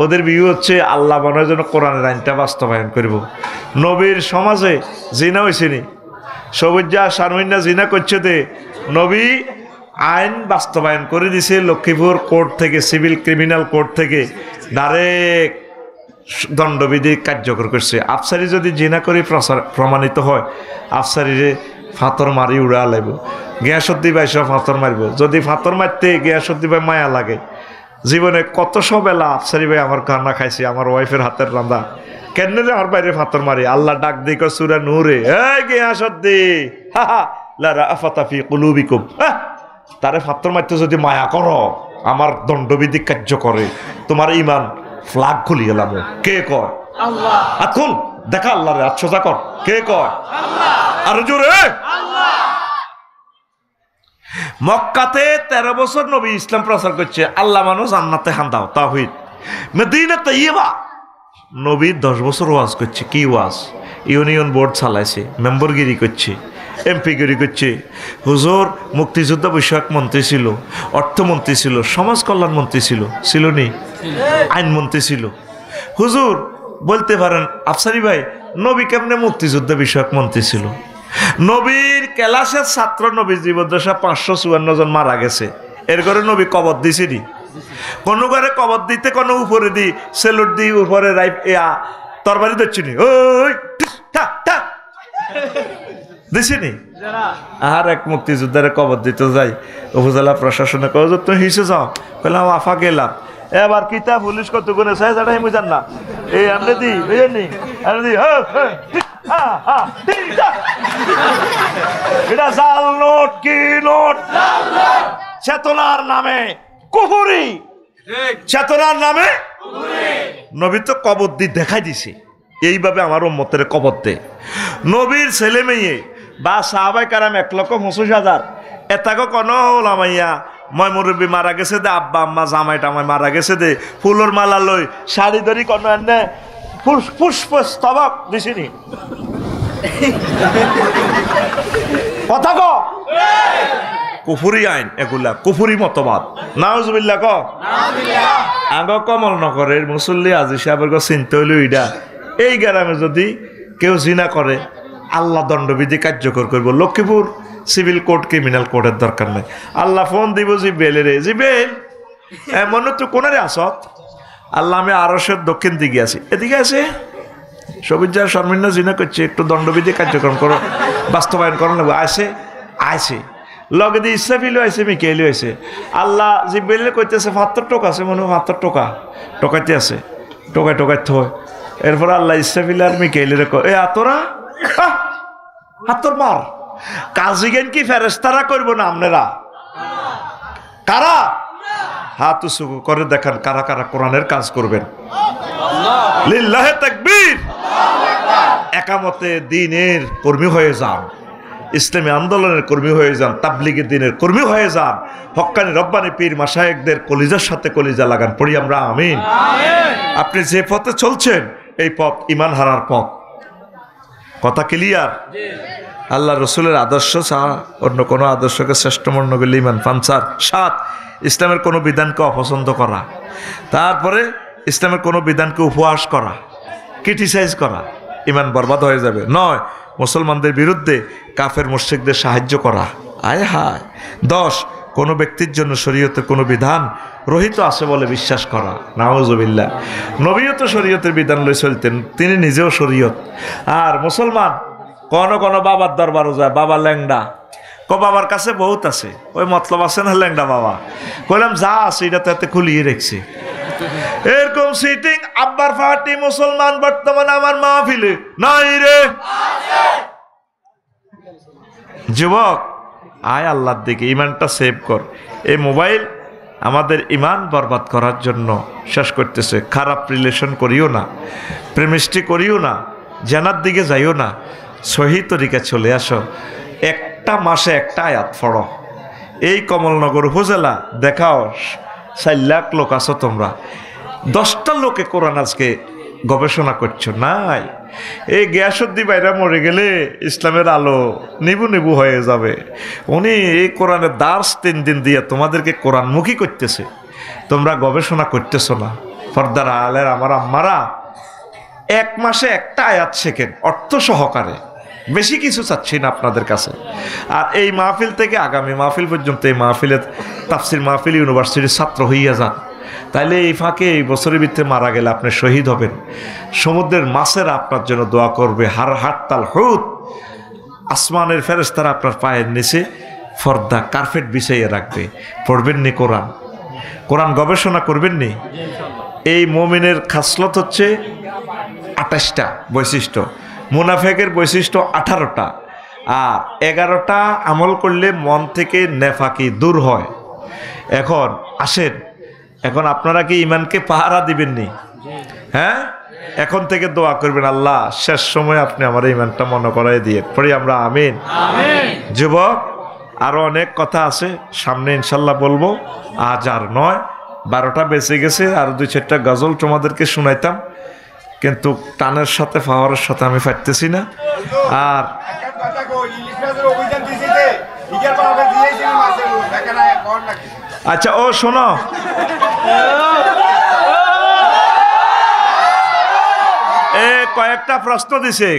ওদের বিয়ে হচ্ছে আল্লাহ বানার জন্য কোরআনের আইনটা বাস্তবায়ন করব নবীর সমাজে জিনা হয়েছে নি সবুজা শারমিনা জিনা করছে দে নবী আইন বাস্তবায়ন করে দিছে লক্ষ্মীপুর কোর্ট থেকে সিভিল ক্রিমিনাল কোর্ট থেকে ডাইরেক্ট দণ্ডবিধি কার্যকর করছে আফসারি যদি জিনা করে প্রমাণিত হয় আফসারিরে ফাতর মারি উড়া লাগব গিয়াসুদ্দি ভাই সব ফাতর মারব যদি ফাতর মারতে গিয়াসুদ্দি ভাই মায়া লাগে জীবনে কত সবেলা আফসারি ভাই আমার কান্না খাইছি আমার ওয়াইফের হাতের রান্না কেন রে আমার বাইরে ফাতর মারি আল্লাহ ডাক দিক সুরা নূরে এই গিয়াসুদ্দি হা হা লা রাফাতা ফি কুলুবিকুম তারে ফাতর মারতে যদি মায়া করো আমার দণ্ডবিধি কার্য করে তোমার ঈমান ফ্লাগ খুলি গেলাম কে কয় আল্লাহ এখন দেখা আল্লাহ রে আচ্ছা কর কে কয় আল্লাহ আর জোরে আল্লাহ মক্কাতে 13 বছর নবী ইসলাম প্রচার করছে আল্লাহ মানুষ জান্নাতে হান্দাও তাওহীদ মদিনা তাইয়্যিবা নবী 10 বছর ওয়াজ করছে কি ওয়াজ ইউনিয়ন বোর্ড চালাইছে মেম্বরগিরি করছে এমপিগিরি করছে হুজুর মুক্তিযোদ্ধা বিষয়ক মন্ত্রী ছিল অর্থমন্ত্রী ছিল সমাজ কল্যাণ মন্ত্রী ছিল নি আইনমন্ত্রী ছিল হুজুর বলতে পারেন আফসারি ভাই নবী কেমনে মুক্তিযোদ্ধা বিষয়ক মন্ত্রী ছিল নবীর ক্লাসের ছাত্র নবী জীবদ্দশা 554 জন মারা গেছে এর ঘরে নবী কবর দিছিনি কোনো ঘরে কবর দিতে কোনো উপরে দি সেলুট দি উপরে তরবারি দিচ্ছিনি ওই দিছিনি আর এক মুক্তিযোদ্ধারে কবর দিতে যাই উপজেলা প্রশাসনে কয় তুমি হিসে যাও বললাম আফা গেলাম এবার কিতা পুলিশ কত গুণে চাই যারা আমি জান না এই আমরা দি বুঝেননি আমরা দি এটা জাল নোট কি নোট চেতনার নামে কুফরি চেতনার নামে নবী তো কবর দি দেখাই দিছে এইভাবে আমার উম্মতের কবর দে নবীর ছেলে মেয়ে বা সাহাবায়ে কারাম 1,25,000 এটাকে কোনো ওলামাইয়া মই মুরব্বী মারা গেছে দে আব্বা আম্মা জামাই টামাই মারা গেছে দে ফুলের মালা লই শাড়ি ধরি কোনো এনে পুষ্প স্তবক দিছিনি কথা কো কুফুরি আইন এগুলা কুফুরি মতবাদ নাউজুবিল্লাহ ক আগ কমল নগরের মুসল্লি আজি সাহেবের চিন্তা হইল ইডা এই গ্রামে যদি কেউ জিনা করে আল্লাহ দণ্ডবিধি কার্যকর করব লক্ষ্মীপুর সিভিল কোর্ট ক্রিমিনাল কোর্টের দরকার নাই আল্লাহ ফোন দিব জিবেলের জিবেল এমন তো কোনারে আসত আল্লাহ আমি আরশের দক্ষিণ দিকে আছি এদিকে আছে সবিজা শর্মিন্দা জিনা করছে একটু দণ্ডবিধি কার্যক্রম করো বাস্তবায়ন করানো লাগবে আইসে লগে দিয়ে ইসরাফিলও আইসে মিকাইলও আইসে আল্লাহ জিবেলে কইতেছে ৭৫ টোকা আছে মনে ৭৫ টোকা টোকাইতে আছে টোকাইতে হয় এরপর আল্লাহ ইসরাফিল আর মিকাইলের কয় এ আতরা হাতর মার কাজী জ্ঞান কি ফেরেশতারা করব না আপনারা কারা হাত উঁচু করে দেখান কারা কারা কোরআনের কাজ করবেন লিল্লাহে তাকবীর একামতে দ্বীনের কর্মী হয়ে যান ইসলামী আন্দোলনের কর্মী হয়ে যান, তাবলিগের দিনের কর্মী হয়ে যান, হক্কানি রব্বানি পীর মাশায়েখদের কলিজার সাথে কলিজা লাগান, পড়ি আমরা আমিন। আপনি যে পথে চলছেন এই পথ ঈমান হারার পথ। কথা ক্লিয়ার? আল্লাহ রসুলের আদর্শ ছাড়া অন্য কোনো আদর্শকে শ্রেষ্ঠ মনে করলে ঈমান পাঞ্চার। 7, ইসলামের কোনো বিধানকে অপছন্দ করা। তারপরে ইসলামের কোনো বিধানকে উপহাস করা, ক্রিটিসাইজ করা, ঈমান বরবাদ হয়ে যাবে। 9, মুসলমানদের বিরুদ্ধে কাফের মুশরিকদের সাহায্য করা। আয় হায়। 10, কোনো ব্যক্তির জন্য শরীয়তের কোনো বিধান রহিত আছে বলে বিশ্বাস করা। নাউজুবিল্লাহ। নবীও তো শরীয়তের বিধান লই চলতেন, তিনি নিজেও শরীয়ত। আর মুসলমান কোন বাবার দরবারও যায়, বাবা ল্যাংডা, বাবার কাছে বহুত আছে, ওই মতলব আছে না ল্যাংডা বাবা, কইলাম যা আছে এটা তো এতে খুলিয়ে রেখছে। এরকম সিটিং আব্বার ফাটি মুসলমান বর্তমানে আমার মাহফিলে নাই রে। যুবক আয় আল্লাহর দিকে, ইমানটা সেভ কর। এই মোবাইল আমাদের ইমান বরবাদ করার জন্য শেষ করতেছে। খারাপ রিলেশন করিও না, প্রেমিষ্টি করিও না, জানার দিকে যাইও না, সহি তরিকা চলে আসো। একটা মাসে একটা আয়াত পড়ো। এই কমলনগর উপজেলা দেখাও 4 লাখ লোক আছো তোমরা, 10টা লোকে কোরআন আজকে গবেষণা করছো নাই। এই গিয়াসুদ্দিন ভাইরা মরে গেলে ইসলামের আলো নিবু নিবু হয়ে যাবে। উনি এই কোরআনের দার্স 3 দিন দিয়ে তোমাদেরকে কোরআনমুখী করতেছে, তোমরা গবেষণা করতেছো না। পর্দার আলের আমার আম্মারা 1 মাসে একটা আয়াত শেখেন অর্থ সহকারে, বেশি কিছু চাচ্ছি না আপনাদের কাছে। আর এই মাহফিল থেকে আগামী মাহফিল পর্যন্ত এই মাহফিলের তাফসির মাহফিল ইউনিভার্সিটির ছাত্র হইয়া যান, তাইলে এই ফাঁকে এই বছরের ভিতরে মারা গেলে আপনি শহীদ হবেন। সমুদ্রের মাছেরা আপনার জন্য দোয়া করবে, হাটতাল হুত আসমানের ফেরেশতারা আপনার পায়ের নিচে ফর্দা কার্পেট বিছাইয়া রাখবে। পড়বেন নি কোরআন, কোরআন গবেষণা করবেন নি। এই মুমিনের খাসলত হচ্ছে 28টা বৈশিষ্ট্য, মুনাফেকের বৈশিষ্ট্য 18টা, আর 11টা আমল করলে মন থেকে নেফাকি দূর হয়। এখন আসেন, এখন আপনারা কি ইমানকে পাহারা দিবেননি? হ্যাঁ, এখন থেকে দোয়া করবেন, আল্লাহ শেষ সময় আপনি আমার ইমানটা মনে করাই দিয়ে, পড়ি আমরা আমিন। যুবক আরো অনেক কথা আছে, সামনে ইনশাল্লাহ বলবো, আজ আর নয়, 12টা বেঁচে গেছে। আর 2-4টা গজল তোমাদেরকে শুনাইতাম, কিন্তু টানের সাথে পাওয়ারের সাথে আমি পারতেছি না। আর আচ্ছা, ও শোনো, কয়েকটা প্রশ্ন দিছে।